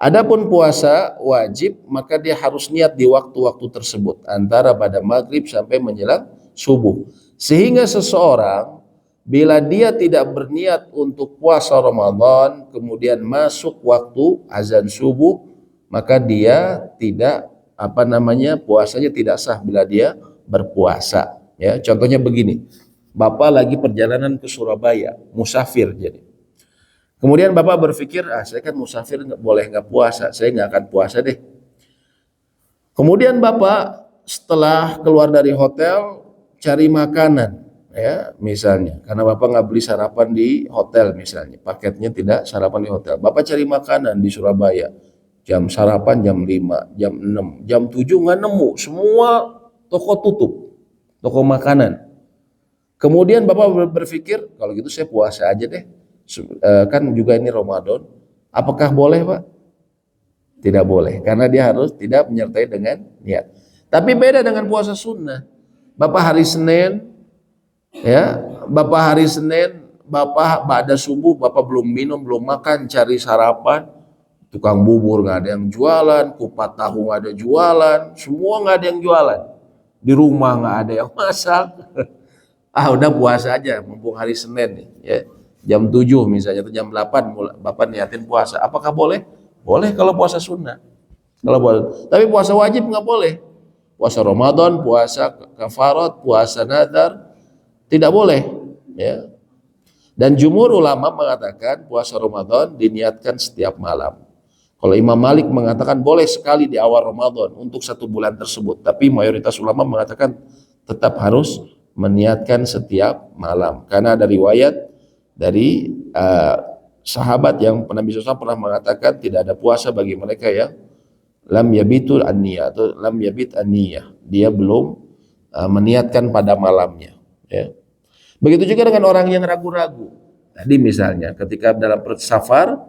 Adapun puasa wajib maka dia harus niat di waktu-waktu tersebut antara pada maghrib sampai menjelang subuh. Sehingga seseorang bila dia tidak berniat untuk puasa Ramadan kemudian masuk waktu azan subuh, maka dia tidak puasanya tidak sah bila dia berpuasa ya. Contohnya begini, Bapak lagi perjalanan ke Surabaya, musafir jadi. Kemudian Bapak berpikir, saya kan musafir nggak puasa, saya nggak akan puasa deh. Kemudian Bapak setelah keluar dari hotel cari makanan ya, misalnya karena Bapak nggak beli sarapan di hotel, misalnya paketnya tidak sarapan di hotel, Bapak cari makanan di Surabaya, jam sarapan jam 5, jam 6, jam 7 nggak nemu, semua toko tutup, toko makanan. Kemudian Bapak berpikir, kalau gitu saya puasa aja deh, kan juga ini Ramadan. Apakah boleh Pak? Tidak boleh, karena dia harus tidak menyertai dengan niat. Tapi beda dengan puasa sunnah. Bapak hari Senin ya, Bapak pada subuh Bapak belum minum, belum makan, cari sarapan, tukang bubur nggak ada yang jualan, kupat tahu nggak ada jualan, semua nggak ada yang jualan, di rumah nggak ada yang masak. Udah puasa aja, mumpung hari Senin nih ya, jam 7 misalnya atau jam 8 Bapak niatin puasa. Apakah boleh? Boleh kalau puasa sunnah. Kalau boleh. Tapi puasa wajib nggak boleh. Puasa Ramadan, puasa kafarat, puasa nadar tidak boleh ya. Dan jumhur ulama mengatakan puasa Ramadan diniatkan setiap malam. Kalau Imam Malik mengatakan boleh sekali di awal Ramadan untuk 1 bulan tersebut, tapi mayoritas ulama mengatakan tetap harus meniatkan setiap malam, karena ada riwayat dari sahabat yang Nabi SAW pernah mengatakan tidak ada puasa bagi mereka yang lam yabitul an-niyah atau lam yabit an-niyah, dia belum meniatkan pada malamnya ya. Begitu juga dengan orang yang ragu-ragu. Tadi misalnya ketika dalam safar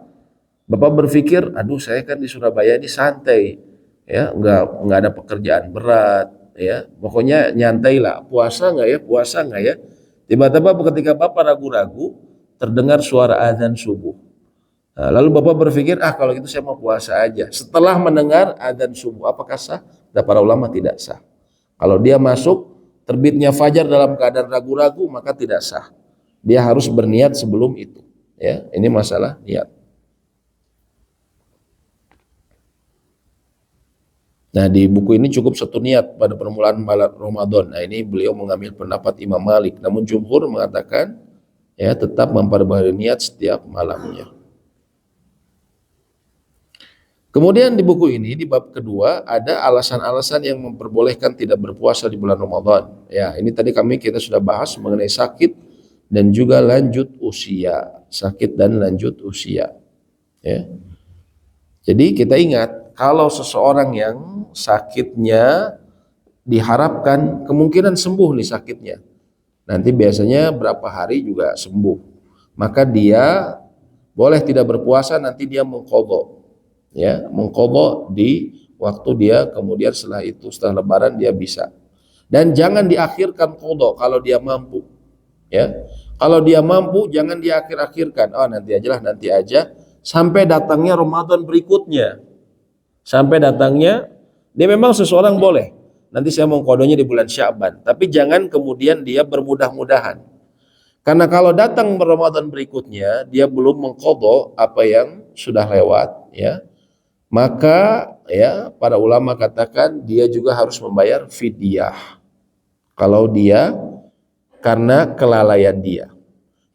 Bapak berpikir, aduh saya kan di Surabaya ini santai ya, nggak ada pekerjaan berat ya, pokoknya nyantai lah, puasa nggak ya. Tiba-tiba ketika Bapak ragu-ragu terdengar suara azan subuh. Nah, lalu Bapak berpikir, kalau gitu saya mau puasa aja. Setelah mendengar azan subuh, apakah sah? Dan para ulama tidak sah. Kalau dia masuk terbitnya fajar dalam keadaan ragu-ragu, maka tidak sah. Dia harus berniat sebelum itu ya. Ini masalah niat. Nah, di buku ini cukup 1 niat pada permulaan malam Ramadan. Nah, ini beliau mengambil pendapat Imam Malik. Namun jumhur mengatakan ya tetap memperbarui niat setiap malamnya. Kemudian di buku ini di bab kedua ada alasan-alasan yang memperbolehkan tidak berpuasa di bulan Ramadan. Ya, ini tadi kita sudah bahas mengenai sakit dan juga lanjut usia, sakit dan lanjut usia. Ya. Jadi kita ingat, kalau seseorang yang sakitnya diharapkan kemungkinan sembuh nih sakitnya, nanti biasanya berapa hari juga sembuh. Maka dia boleh tidak berpuasa, nanti dia mengqadha, ya, mengqadha di waktu dia kemudian setelah itu, setelah lebaran dia bisa. Dan jangan diakhirkan qadha kalau dia mampu, ya. Kalau dia mampu jangan diakhir-akhirkan. Oh, nanti aja sampai datangnya Ramadan berikutnya. Sampai datangnya, dia memang seseorang boleh. Nanti saya mau qadhanya di bulan Sya'ban, tapi jangan kemudian dia bermudah-mudahan. Karena kalau datang Ramadan berikutnya dia belum mengqadha apa yang sudah lewat, ya, maka ya para ulama katakan dia juga harus membayar fidyah. Kalau dia karena kelalaian dia.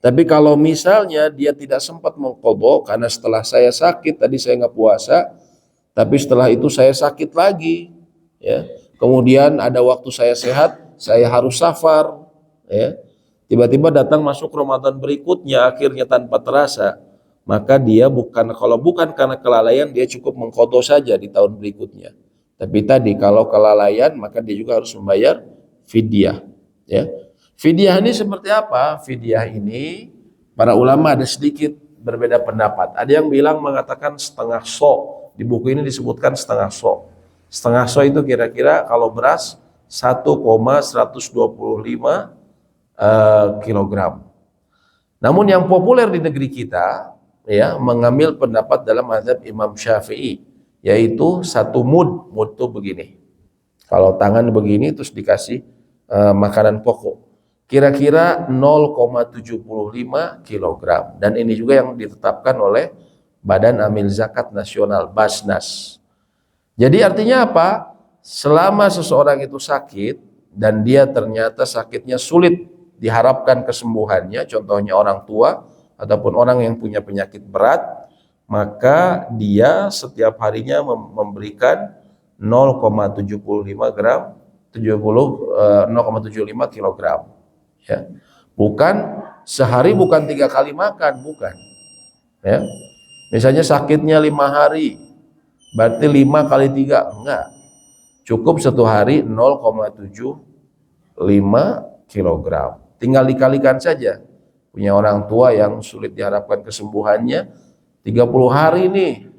Tapi kalau misalnya dia tidak sempat mengqadha karena setelah saya sakit tadi saya nggak puasa, tapi setelah itu saya sakit lagi, ya. Kemudian ada waktu saya sehat, saya harus safar, ya. Tiba-tiba datang masuk Ramadan berikutnya akhirnya tanpa terasa, maka dia kalau bukan karena kelalaian dia cukup mengqadha saja di tahun berikutnya. Tapi tadi kalau kelalaian maka dia juga harus membayar fidyah, ya. Fidyah ini seperti apa? Fidyah ini para ulama ada sedikit berbeda pendapat. Ada yang bilang mengatakan setengah so'. Di buku ini disebutkan setengah so'. Setengah so' itu kira-kira kalau beras 1,125 kilogram. Namun yang populer di negeri kita, ya, mengambil pendapat dalam mazhab Imam Syafi'i, yaitu 1 mud. Mud itu begini. Kalau tangan begini terus dikasih makanan pokok. Kira-kira 0,75 kilogram. Dan ini juga yang ditetapkan oleh Badan Amil Zakat Nasional, Basnas. Jadi artinya apa? Selama seseorang itu sakit dan dia ternyata sakitnya sulit diharapkan kesembuhannya, contohnya orang tua ataupun orang yang punya penyakit berat, maka dia setiap harinya memberikan 0,75 gram, 0,75 kilogram. Ya. Bukan sehari, bukan 3 kali makan, bukan. Ya. Misalnya sakitnya 5 hari, berarti 5 kali 3, enggak. Cukup 1 hari 0,75 kilogram. Tinggal dikalikan saja. Punya orang tua yang sulit diharapkan kesembuhannya, 30 hari nih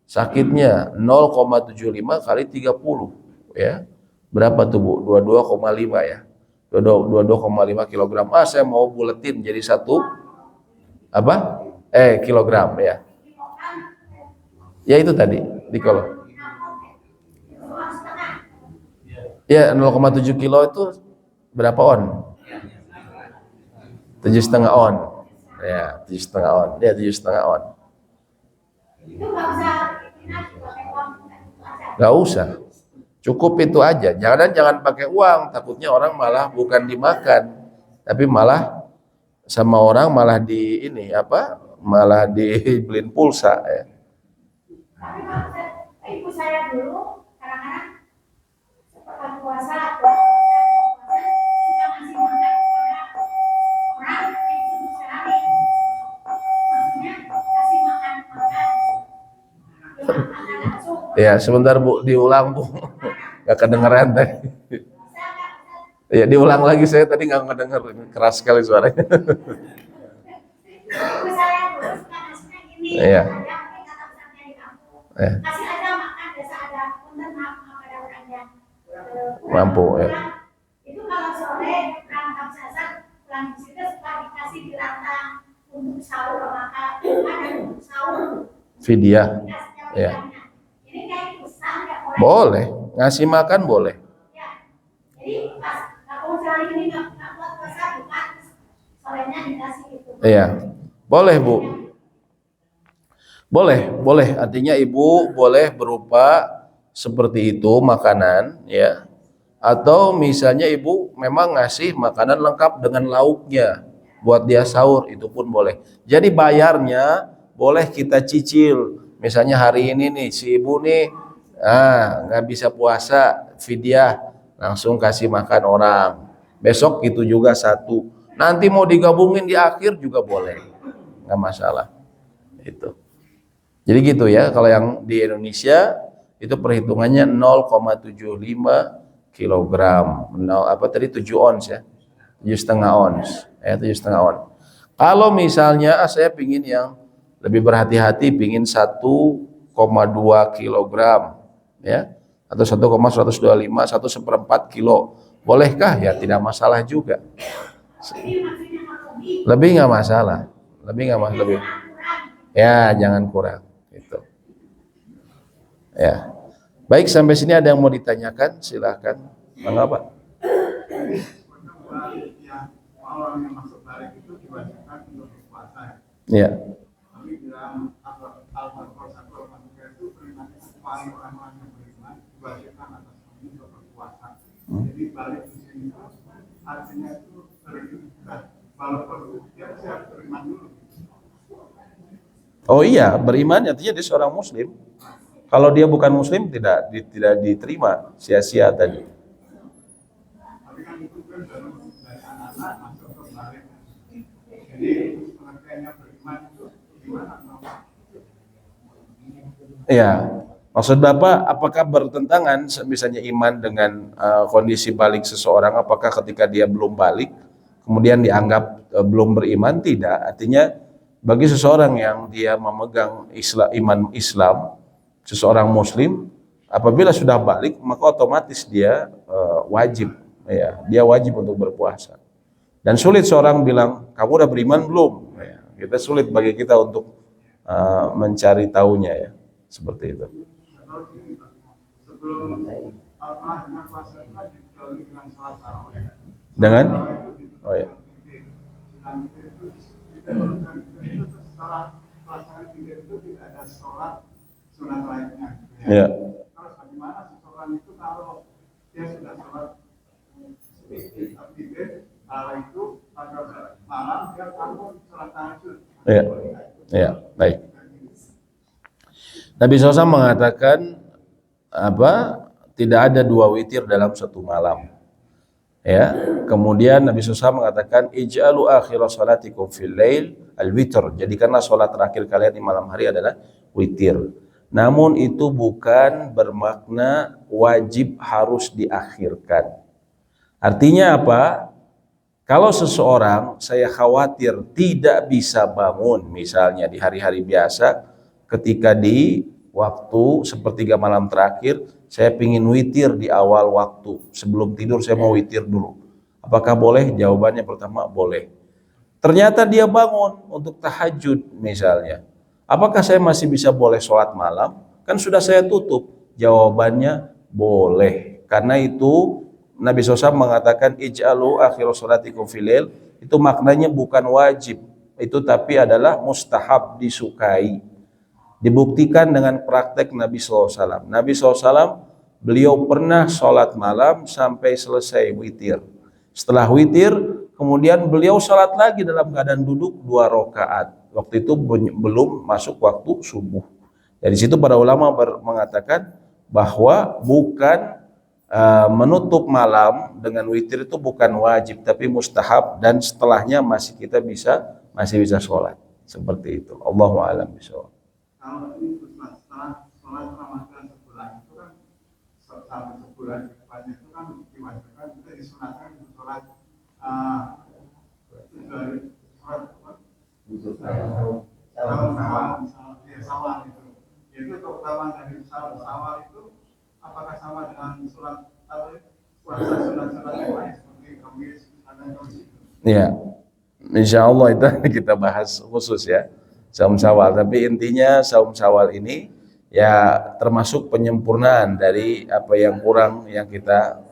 sakitnya, 0,75 kali 30, ya. Berapa tuh, Bu? 22,5 ya. 22,5 kilogram. Saya mau buletin jadi 1 apa? Kilogram, ya. Ya itu tadi di kolom. Ya, 0,7 kilo itu berapa on? 7,5 on. Ya, 7,5 on. Ya, 7,5 on. Gak usah. Cukup itu aja. Jangan pakai uang, takutnya orang malah bukan dimakan, tapi malah sama orang malah di ini apa? Malah dibeliin pulsa, ya.
Ibu saya dulu kadang-kadang setelah puasa suka ngasih makan kepada orang itu sehari, maksudnya kasih makan.
Ya, sebentar Bu, diulang Bu. Gak kedengeran tadi. Ya, diulang lagi, saya tadi nggak ngedenger, keras sekali suaranya.
Ibu saya dulu suka ngasihnya gini,
Iya.
kata pesannya di kampung.
Ya.
Kasih aja makan, biasa ada punten pada orang yang
Mampu, ya.
Itu kalau sore berangkat sasar pulang ke situ suka dikasih di rantang untuk sahur makan, ada untuk sahur.
Fidyah. Ya.
Ini kayak pesan nggak boleh.
Boleh, ngasih makan boleh.
Ya. Jadi pas kalau sehari ini nggak buat puasa bukan sorenya dikasih itu.
Iya. Boleh, Bu. Boleh. Artinya Ibu boleh berupa seperti itu makanan, ya. Atau misalnya Ibu memang ngasih makanan lengkap dengan lauknya buat dia sahur, itu pun boleh. Jadi bayarnya boleh kita cicil. Misalnya hari ini nih si Ibu nih nggak bisa puasa, fidyah, langsung kasih makan orang. Besok itu juga 1. Nanti mau digabungin di akhir juga boleh, nggak masalah. Itu. Jadi gitu ya. Kalau yang di Indonesia itu perhitungannya 0,75 kilogram. Apa tadi 7 ons ya. ons, ya 7,5 ons. Kalau misalnya saya pingin yang lebih berhati-hati, pingin 1,2 kilogram, ya, atau 1,125, 1/4 kilo, bolehkah? Ya tidak masalah juga. Lebih nggak masalah, lebih. Ya jangan kurang, gitu. Ya, baik sampai sini ada yang mau ditanyakan? Silakan. Mengapa?
Orang yang masuk balik itu diwajibkan untuk berpuasa.
Ya.
Tapi dalam Al-Baqarah 1 itu beriman orang-orang yang beriman diwajibkan atas kami untuk berpuasa. Jadi balik di sini itu artinya itu beriman. Walaupun dia harus beriman dulu.
Oh iya, beriman artinya dia seorang muslim. Kalau dia bukan muslim tidak diterima, sia-sia tadi.
Tapi kan itu kan dari anak-anak masuk ke balik. Jadi pengertiannya beriman itu gimana?
Iya. Maksud Bapak, apakah bertentangan misalnya iman dengan kondisi balik seseorang? Apakah ketika dia belum balik, kemudian dianggap belum beriman? Tidak. Artinya bagi seseorang yang dia memegang iman Islam, seseorang Muslim, apabila sudah balik, maka otomatis dia wajib, ya, dia wajib untuk berpuasa. Dan sulit seorang bilang, kamu udah beriman belum? Ya, kita sulit bagi kita untuk mencari tahunya, ya, seperti itu.
Sebelum Allah dengan puasa itu kan didahului dengan salat tarawih.
Dengan? Oh ya.
Itu setelah pelaksanaan tiga itu tidak ada sholat sunat lainnya.
Ya.
Terus bagaimana seseorang itu kalau dia sudah sholat tiga, kalau itu pada malam dia sambung sholat tahajud.
Ya. Ya, baik. Nabi SAW mengatakan tidak ada 2 witir dalam satu malam. Ya, kemudian Nabi SAW mengatakan ij'alu akhira salatikum fil lail al-witr. Jadikanlah salat terakhir kalian di malam hari adalah witir. Namun itu bukan bermakna wajib harus diakhirkan. Artinya apa? Kalau seseorang saya khawatir tidak bisa bangun misalnya di hari-hari biasa, ketika di waktu sepertiga malam terakhir saya pingin witir di awal waktu, sebelum tidur saya mau witir dulu, apakah boleh? Jawabannya pertama boleh. Ternyata dia bangun untuk tahajud misalnya, apakah saya masih bisa boleh sholat malam? Kan sudah saya tutup. Jawabannya boleh. Karena itu Nabi SAW mengatakan ij'alu akhiru sholatikum fil lail, itu maknanya bukan wajib, itu tapi adalah mustahab, disukai. Dibuktikan dengan praktek Nabi SAW. Nabi SAW beliau pernah sholat malam sampai selesai witir. Setelah witir, kemudian beliau sholat lagi dalam keadaan duduk 2 rakaat. Waktu itu belum masuk waktu subuh. Dari situ para ulama mengatakan bahwa bukan menutup malam dengan witir itu bukan wajib, tapi mustahab, dan setelahnya masih bisa sholat. Seperti itu. Allahu a'lam bishawab.
Kalau ini setelah sholat Ramadan sebulan itu kan sampai sebulan ke depannya itu kan diwajibkan kita disunatkan untuk sholat sawal itu keutamaan dari sawal itu apakah sama dengan sholat puasa sunat-sunat yang lain seperti Kamis dan Kamis itu?
Ya, insya Allah itu kita bahas khusus ya. Saum Syawal, tapi intinya saum Syawal ini ya termasuk penyempurnaan dari apa yang kurang yang kita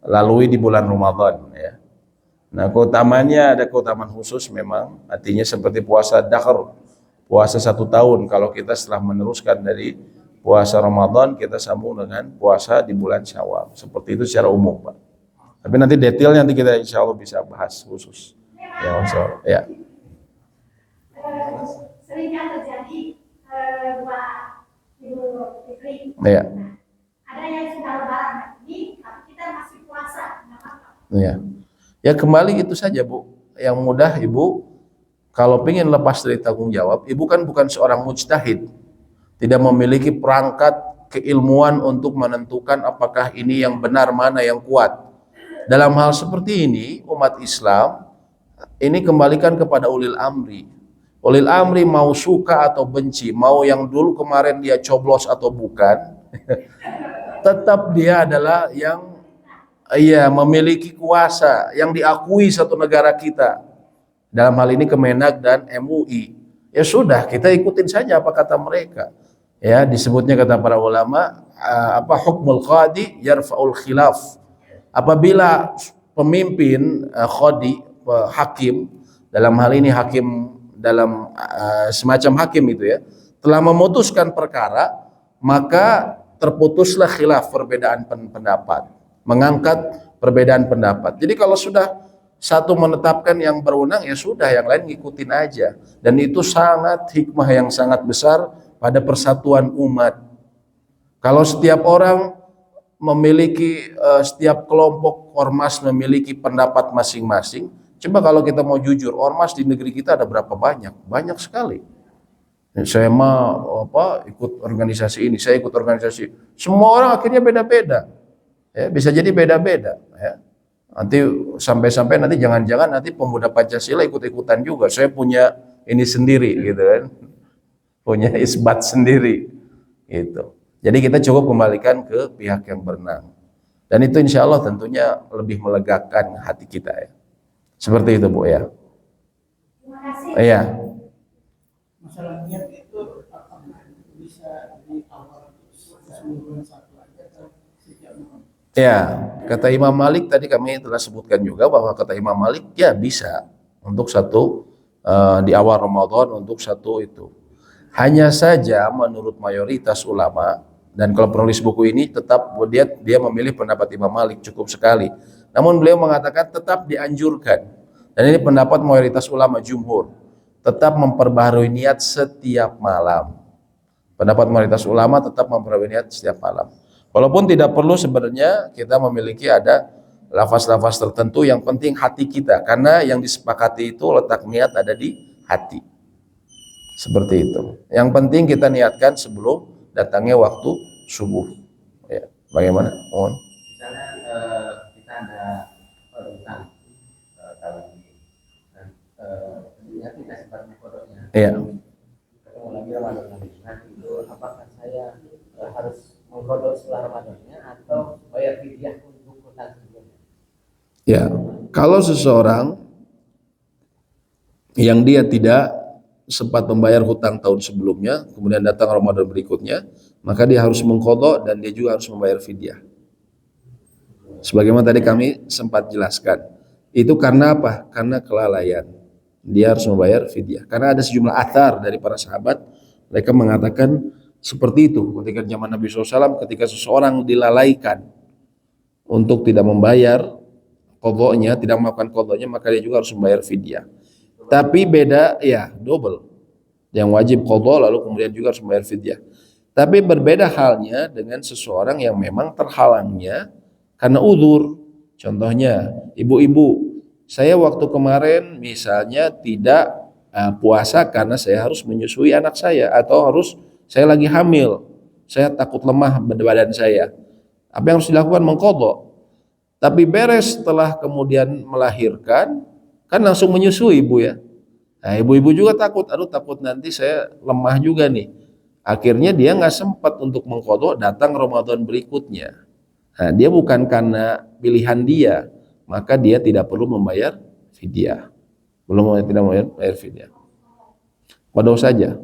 lalui di bulan Ramadan ya. Nah, keutamanya ada keutamaan khusus memang, artinya seperti puasa dahr, puasa 1 tahun. Kalau kita setelah meneruskan dari puasa Ramadan, kita sambung dengan puasa di bulan Syawal. Seperti itu secara umum, Pak. Tapi nanti detailnya nanti kita insya Allah bisa bahas khusus. Ya, ya.
Seringnya terjadi dua Idul Fitri.
Iya.
Ada yang sudah lebaran ini, tapi kita masih puasa, nggak apa-apa.
Iya. Ya kembali itu saja Bu. Yang mudah Ibu, kalau ingin lepas dari tanggung jawab, Ibu kan bukan seorang mujtahid, tidak memiliki perangkat keilmuan untuk menentukan apakah ini yang benar mana yang kuat. Dalam hal seperti ini, umat Islam ini kembalikan kepada ulil amri. Ulil amri mau suka atau benci, mau yang dulu kemarin dia coblos atau bukan, tetap dia adalah yang memiliki kuasa yang diakui satu negara kita. Dalam hal ini Kemenak dan MUI. Ya sudah, kita ikutin saja apa kata mereka. Ya, disebutnya kata para ulama, hukmul qadi yarfa'ul khilaf. Apabila pemimpin qadi, hakim, dalam hal ini hakim dalam semacam hakim itu ya, telah memutuskan perkara, maka terputuslah khilaf, perbedaan pendapat, mengangkat perbedaan pendapat. Jadi kalau sudah satu menetapkan yang berwenang, ya sudah, yang lain ngikutin aja. Dan itu sangat hikmah yang sangat besar pada persatuan umat. Kalau setiap orang memiliki, setiap kelompok ormas memiliki pendapat masing-masing, coba kalau kita mau jujur, ormas di negeri kita ada berapa banyak? Banyak sekali. Saya ikut organisasi ini, saya ikut organisasi. Semua orang akhirnya beda-beda. Ya, bisa jadi beda-beda. Ya. Nanti sampai-sampai nanti jangan-jangan nanti pemuda Pancasila ikut-ikutan juga. Saya punya ini sendiri, gitu kan, punya isbat sendiri, gitu. Jadi kita cukup kembalikan ke pihak yang berwenang. Dan itu insya Allah tentunya lebih melegakan hati kita ya. Seperti itu Bu ya.
Terima kasih.
Iya.
Masalah niat itu apakah bisa di awal sebelum satu aja atau sejak awal?
Ya, kata Imam Malik tadi kami telah sebutkan juga bahwa kata Imam Malik ya bisa untuk satu di awal Ramadan untuk satu itu. Hanya saja menurut mayoritas ulama, dan kalau penulis buku ini tetap dia memilih pendapat Imam Malik cukup sekali. Namun beliau mengatakan tetap dianjurkan, dan ini pendapat mayoritas ulama jumhur, tetap memperbaharui niat setiap malam. Pendapat mayoritas ulama tetap memperbaharui niat setiap malam. Walaupun tidak perlu sebenarnya kita memiliki ada lafaz-lafaz tertentu, yang penting hati kita, karena yang disepakati itu letak niat ada di hati. Seperti itu. Yang penting kita niatkan sebelum datangnya waktu subuh. Ya, bagaimana? Mohon.
Misalnya kita ada utang tahun ini, dan tentunya kita sempat mengkodoknya.
Iya.
Ketemu lagi Ramadan lagi. Nah itu apakah saya harus mengkodok setelah Ramadannya atau bayar fidyah untuk utang sebelumnya?
Ya, kalau seseorang yang dia tidak sempat membayar hutang tahun sebelumnya, kemudian datang Ramadan berikutnya, maka dia harus mengqadha dan dia juga harus membayar fidyah. Sebagaimana tadi kami sempat jelaskan, itu karena apa? Karena kelalaian. Dia harus membayar fidyah. Karena ada sejumlah athar dari para sahabat, mereka mengatakan seperti itu ketika zaman Nabi SAW, ketika seseorang dilalaikan untuk tidak membayar qadha'nya, tidak melakukan qadha'nya, maka dia juga harus membayar fidyah. Tapi beda ya, double. Yang wajib qadha lalu kemudian juga harus membayar fidyah. Tapi berbeda halnya dengan seseorang yang memang terhalangnya karena uzur. Contohnya, ibu-ibu, saya waktu kemarin misalnya tidak puasa karena saya harus menyusui anak saya, atau saya lagi hamil, saya takut lemah badan saya. Apa yang harus dilakukan? Mengqadha. Tapi beres setelah kemudian melahirkan, kan langsung menyusui ibu ya. Nah, ibu-ibu juga takut, takut nanti saya lemah juga nih. Akhirnya dia nggak sempat untuk mengqadha, datang Ramadan berikutnya. Nah, dia bukan karena pilihan dia, maka dia tidak perlu membayar fidyah. Tidak membayar fidyah. Qadha saja.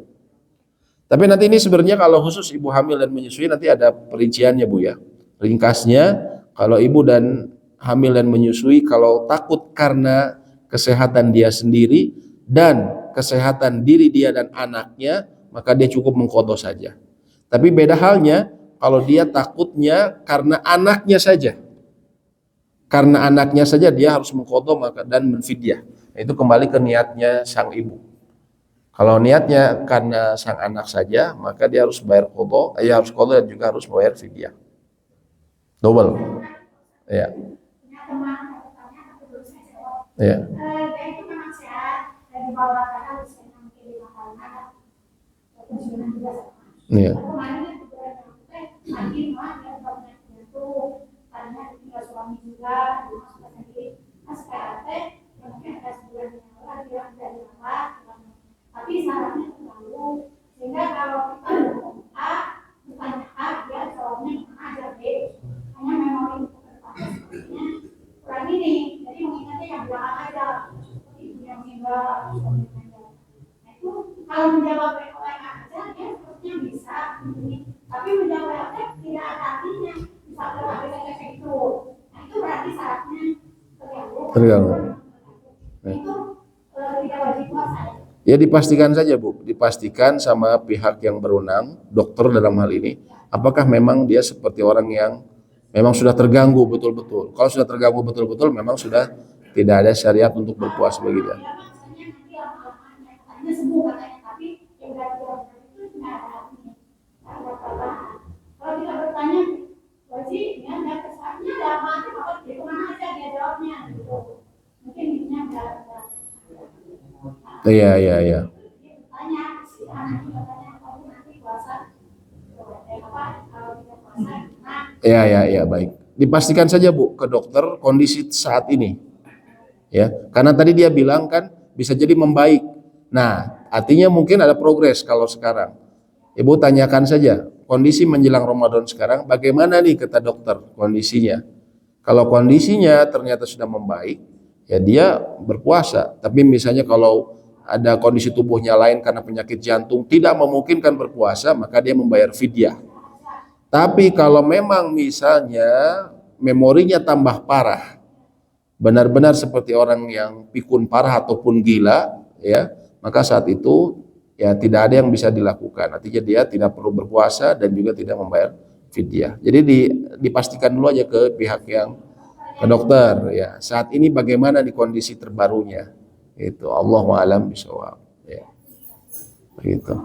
Tapi nanti ini sebenarnya kalau khusus ibu hamil dan menyusui nanti ada perinciannya Bu ya. Ringkasnya, kalau ibu dan hamil dan menyusui, kalau takut karena kesehatan dia sendiri dan kesehatan diri dia dan anaknya, maka dia cukup mengqadha saja. Tapi beda halnya kalau dia takutnya karena anaknya saja. Karena anaknya saja dia harus mengqadha dan menfidyah. Itu kembali ke niatnya sang ibu. Kalau niatnya karena sang anak saja, maka dia harus bayar qadha, harus qadha dan juga harus bayar fidyah. Double. Ya.
Punya teman mau tanya tapi belum saya jawab.
Ya.
Dia itu memang sehat dan dibawa karena usia 65 tahunan, pensiunan juga sama.
Iya.
Kemarin dia juga pagi mah dia banyak itu karena tinggal suami juga, di rumah SPLT yang mungkin ada sebulan yang lalu ada dirawat, tapi syaratnya terlalu sehingga kalau kita A bukannya A dia jawabnya A aja B, hanya memori untuk bertanya sepertinya kurang ini, jadi mengingatnya yang belakang aja, ibu yang meninggal, suami meninggal. Nah itu kalau menjawab WA aja dia sepertinya bisa, tapi menjawab WA tidak ada artinya, bisa berarti kayak itu. Nah itu berarti syaratnya
Terganggu.
itu tidak wajib puasa.
Ya dipastikan saja Bu, dipastikan sama pihak yang berwenang, dokter dalam hal ini, apakah memang dia seperti orang yang memang sudah terganggu betul-betul. Kalau sudah terganggu betul-betul, memang sudah tidak ada syariat untuk berpuasa bagi dia.
Katanya sembuh katanya, tapi yang berarti itu tidak ada artinya. Kalau kita bertanya, wajib, ya nggak kesannya dalam arti bahwa dia kemana aja dia jawabnya gitu. Mungkin intinya nggak.
Iya.
Tanya si anak juga tanya kamu nanti puasa kalau tidak puasa
Iya, baik. Dipastikan saja Bu ke dokter kondisi saat ini. Ya, karena tadi dia bilang kan bisa jadi membaik. Nah, artinya mungkin ada progres kalau sekarang. Ibu tanyakan saja kondisi menjelang Ramadan sekarang bagaimana nih kata dokter kondisinya. Kalau kondisinya ternyata sudah membaik, ya dia berpuasa. Tapi misalnya kalau ada kondisi tubuhnya lain karena penyakit jantung tidak memungkinkan berpuasa, maka dia membayar fidyah. Tapi kalau memang misalnya memorinya tambah parah, benar-benar seperti orang yang pikun parah ataupun gila, ya, maka saat itu ya tidak ada yang bisa dilakukan. Artinya dia tidak perlu berpuasa dan juga tidak membayar fidyah. Jadi dipastikan dulu aja ke pihak yang ke dokter ya. Saat ini bagaimana di kondisi terbarunya? Itu Allahu a'lam bishawab. Ya. Begitu.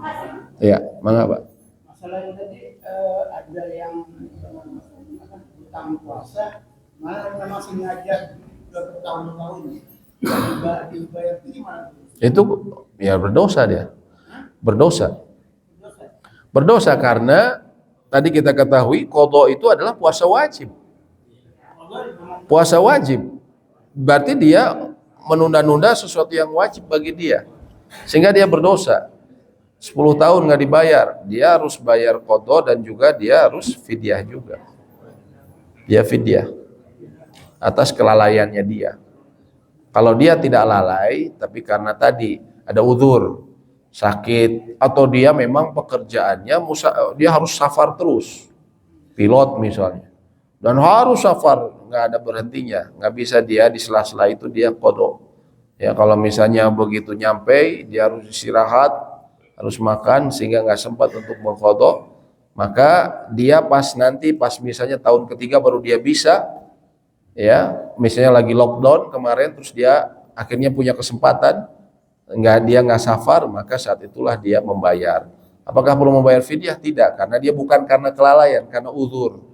Ya, mangga Pak.
Masalah yang tadi ada yang utang puasa, malah memang sengaja sudah bertahun-tahun tidak dibayar gimana?
Itu ya berdosa dia. Berdosa karena tadi kita ketahui qadha itu adalah puasa wajib. Puasa wajib. Berarti dia menunda-nunda sesuatu yang wajib bagi dia. Sehingga dia berdosa. 10 tahun nggak dibayar, dia harus bayar qadha dan juga dia harus fidyah juga. Dia fidyah atas kelalaiannya dia. Kalau dia tidak lalai, tapi karena tadi ada uzur, sakit, atau dia memang pekerjaannya dia harus safar terus, pilot misalnya, dan harus safar, nggak ada berhentinya, nggak bisa dia di sela-sela itu dia qadha. Ya kalau misalnya begitu nyampe, dia harus istirahat, harus makan sehingga nggak sempat untuk mengqadha, maka dia pas misalnya tahun ketiga baru dia bisa, ya misalnya lagi lockdown kemarin, terus dia akhirnya punya kesempatan, dia nggak safar, maka saat itulah dia membayar. Apakah perlu membayar fidyah? Tidak, karena dia bukan karena kelalaian, karena uzur.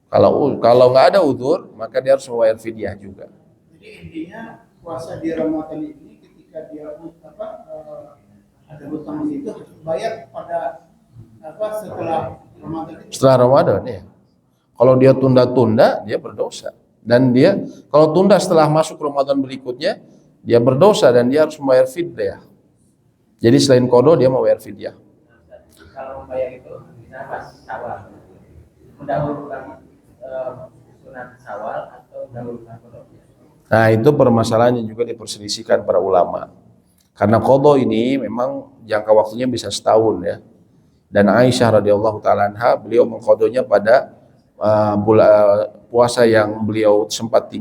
Kalau nggak ada uzur, maka dia harus membayar fidyah juga.
Jadi intinya puasa di Ramadan ini ketika dia ada hutang itu harus bayar pada setelah Ramadan itu.
Setelah Ramadan ya. Kalau dia tunda-tunda, dia berdosa. Dan dia kalau tunda setelah masuk Ramadan berikutnya, dia berdosa dan dia harus membayar fidyah. Jadi selain qadha dia membayar fidyah.
Kalau membayar itu bisa pas Syawal, mendahulukan sunat Syawal atau mendahulukan qadha.
Nah itu permasalahannya juga diperselisihkan para ulama. Karena qadha ini memang jangka waktunya bisa setahun ya. Dan Aisyah radhiyallahu taala anha beliau mengqadhonya pada puasa yang beliau sempat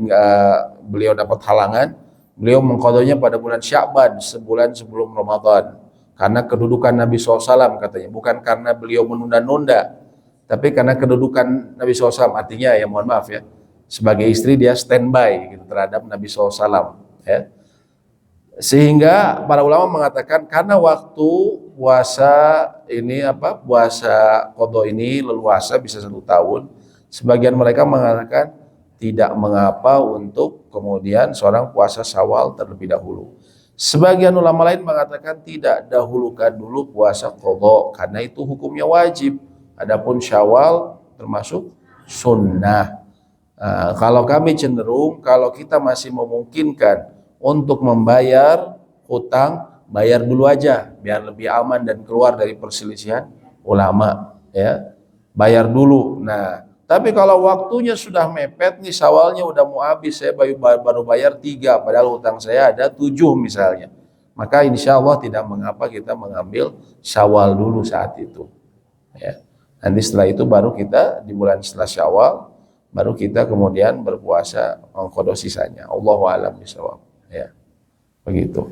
beliau dapat halangan. Beliau mengqadhonya pada bulan Sya'ban, sebulan sebelum Ramadan. Karena kedudukan Nabi SAW katanya, bukan karena beliau menunda-nunda, tapi karena kedudukan Nabi SAW. Artinya ya mohon maaf ya, sebagai istri dia standby gitu terhadap Nabi SAW. Ya. Sehingga para ulama mengatakan karena waktu puasa qadha ini leluasa bisa 1 tahun, sebagian mereka mengatakan tidak mengapa untuk kemudian seorang puasa Syawal terlebih dahulu. Sebagian ulama lain mengatakan tidak, dahulukan dulu puasa qadha karena itu hukumnya wajib. Adapun Syawal termasuk sunnah. Kalau kami cenderung kalau kita masih memungkinkan untuk membayar hutang, bayar dulu aja biar lebih aman dan keluar dari perselisihan ulama, ya. Bayar dulu. Nah, tapi kalau waktunya sudah mepet nih, Syawalnya udah mau habis, saya baru bayar 3 padahal hutang saya ada 7 misalnya. Maka insya Allah tidak mengapa kita mengambil Syawal dulu saat itu, ya. Nanti setelah itu baru kita di bulan setelah Syawal baru kita kemudian berpuasa mengqadha sisanya. Allahu a'lam bishawab, ya. Begitu.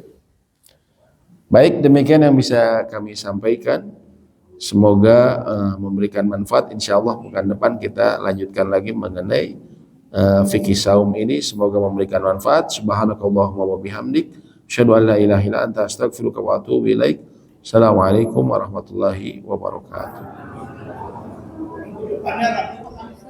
Baik, demikian yang bisa kami sampaikan. Semoga memberikan manfaat. Insyaallah pekan depan kita lanjutkan lagi mengenai fikih saum ini. Semoga memberikan manfaat. Subhanakallahumma wa bihamdik, asyhadu an la ilaha illa anta, astaghfiruka wa atubu ilaik. Assalamualaikum warahmatullahi wabarakatuh.
Depannya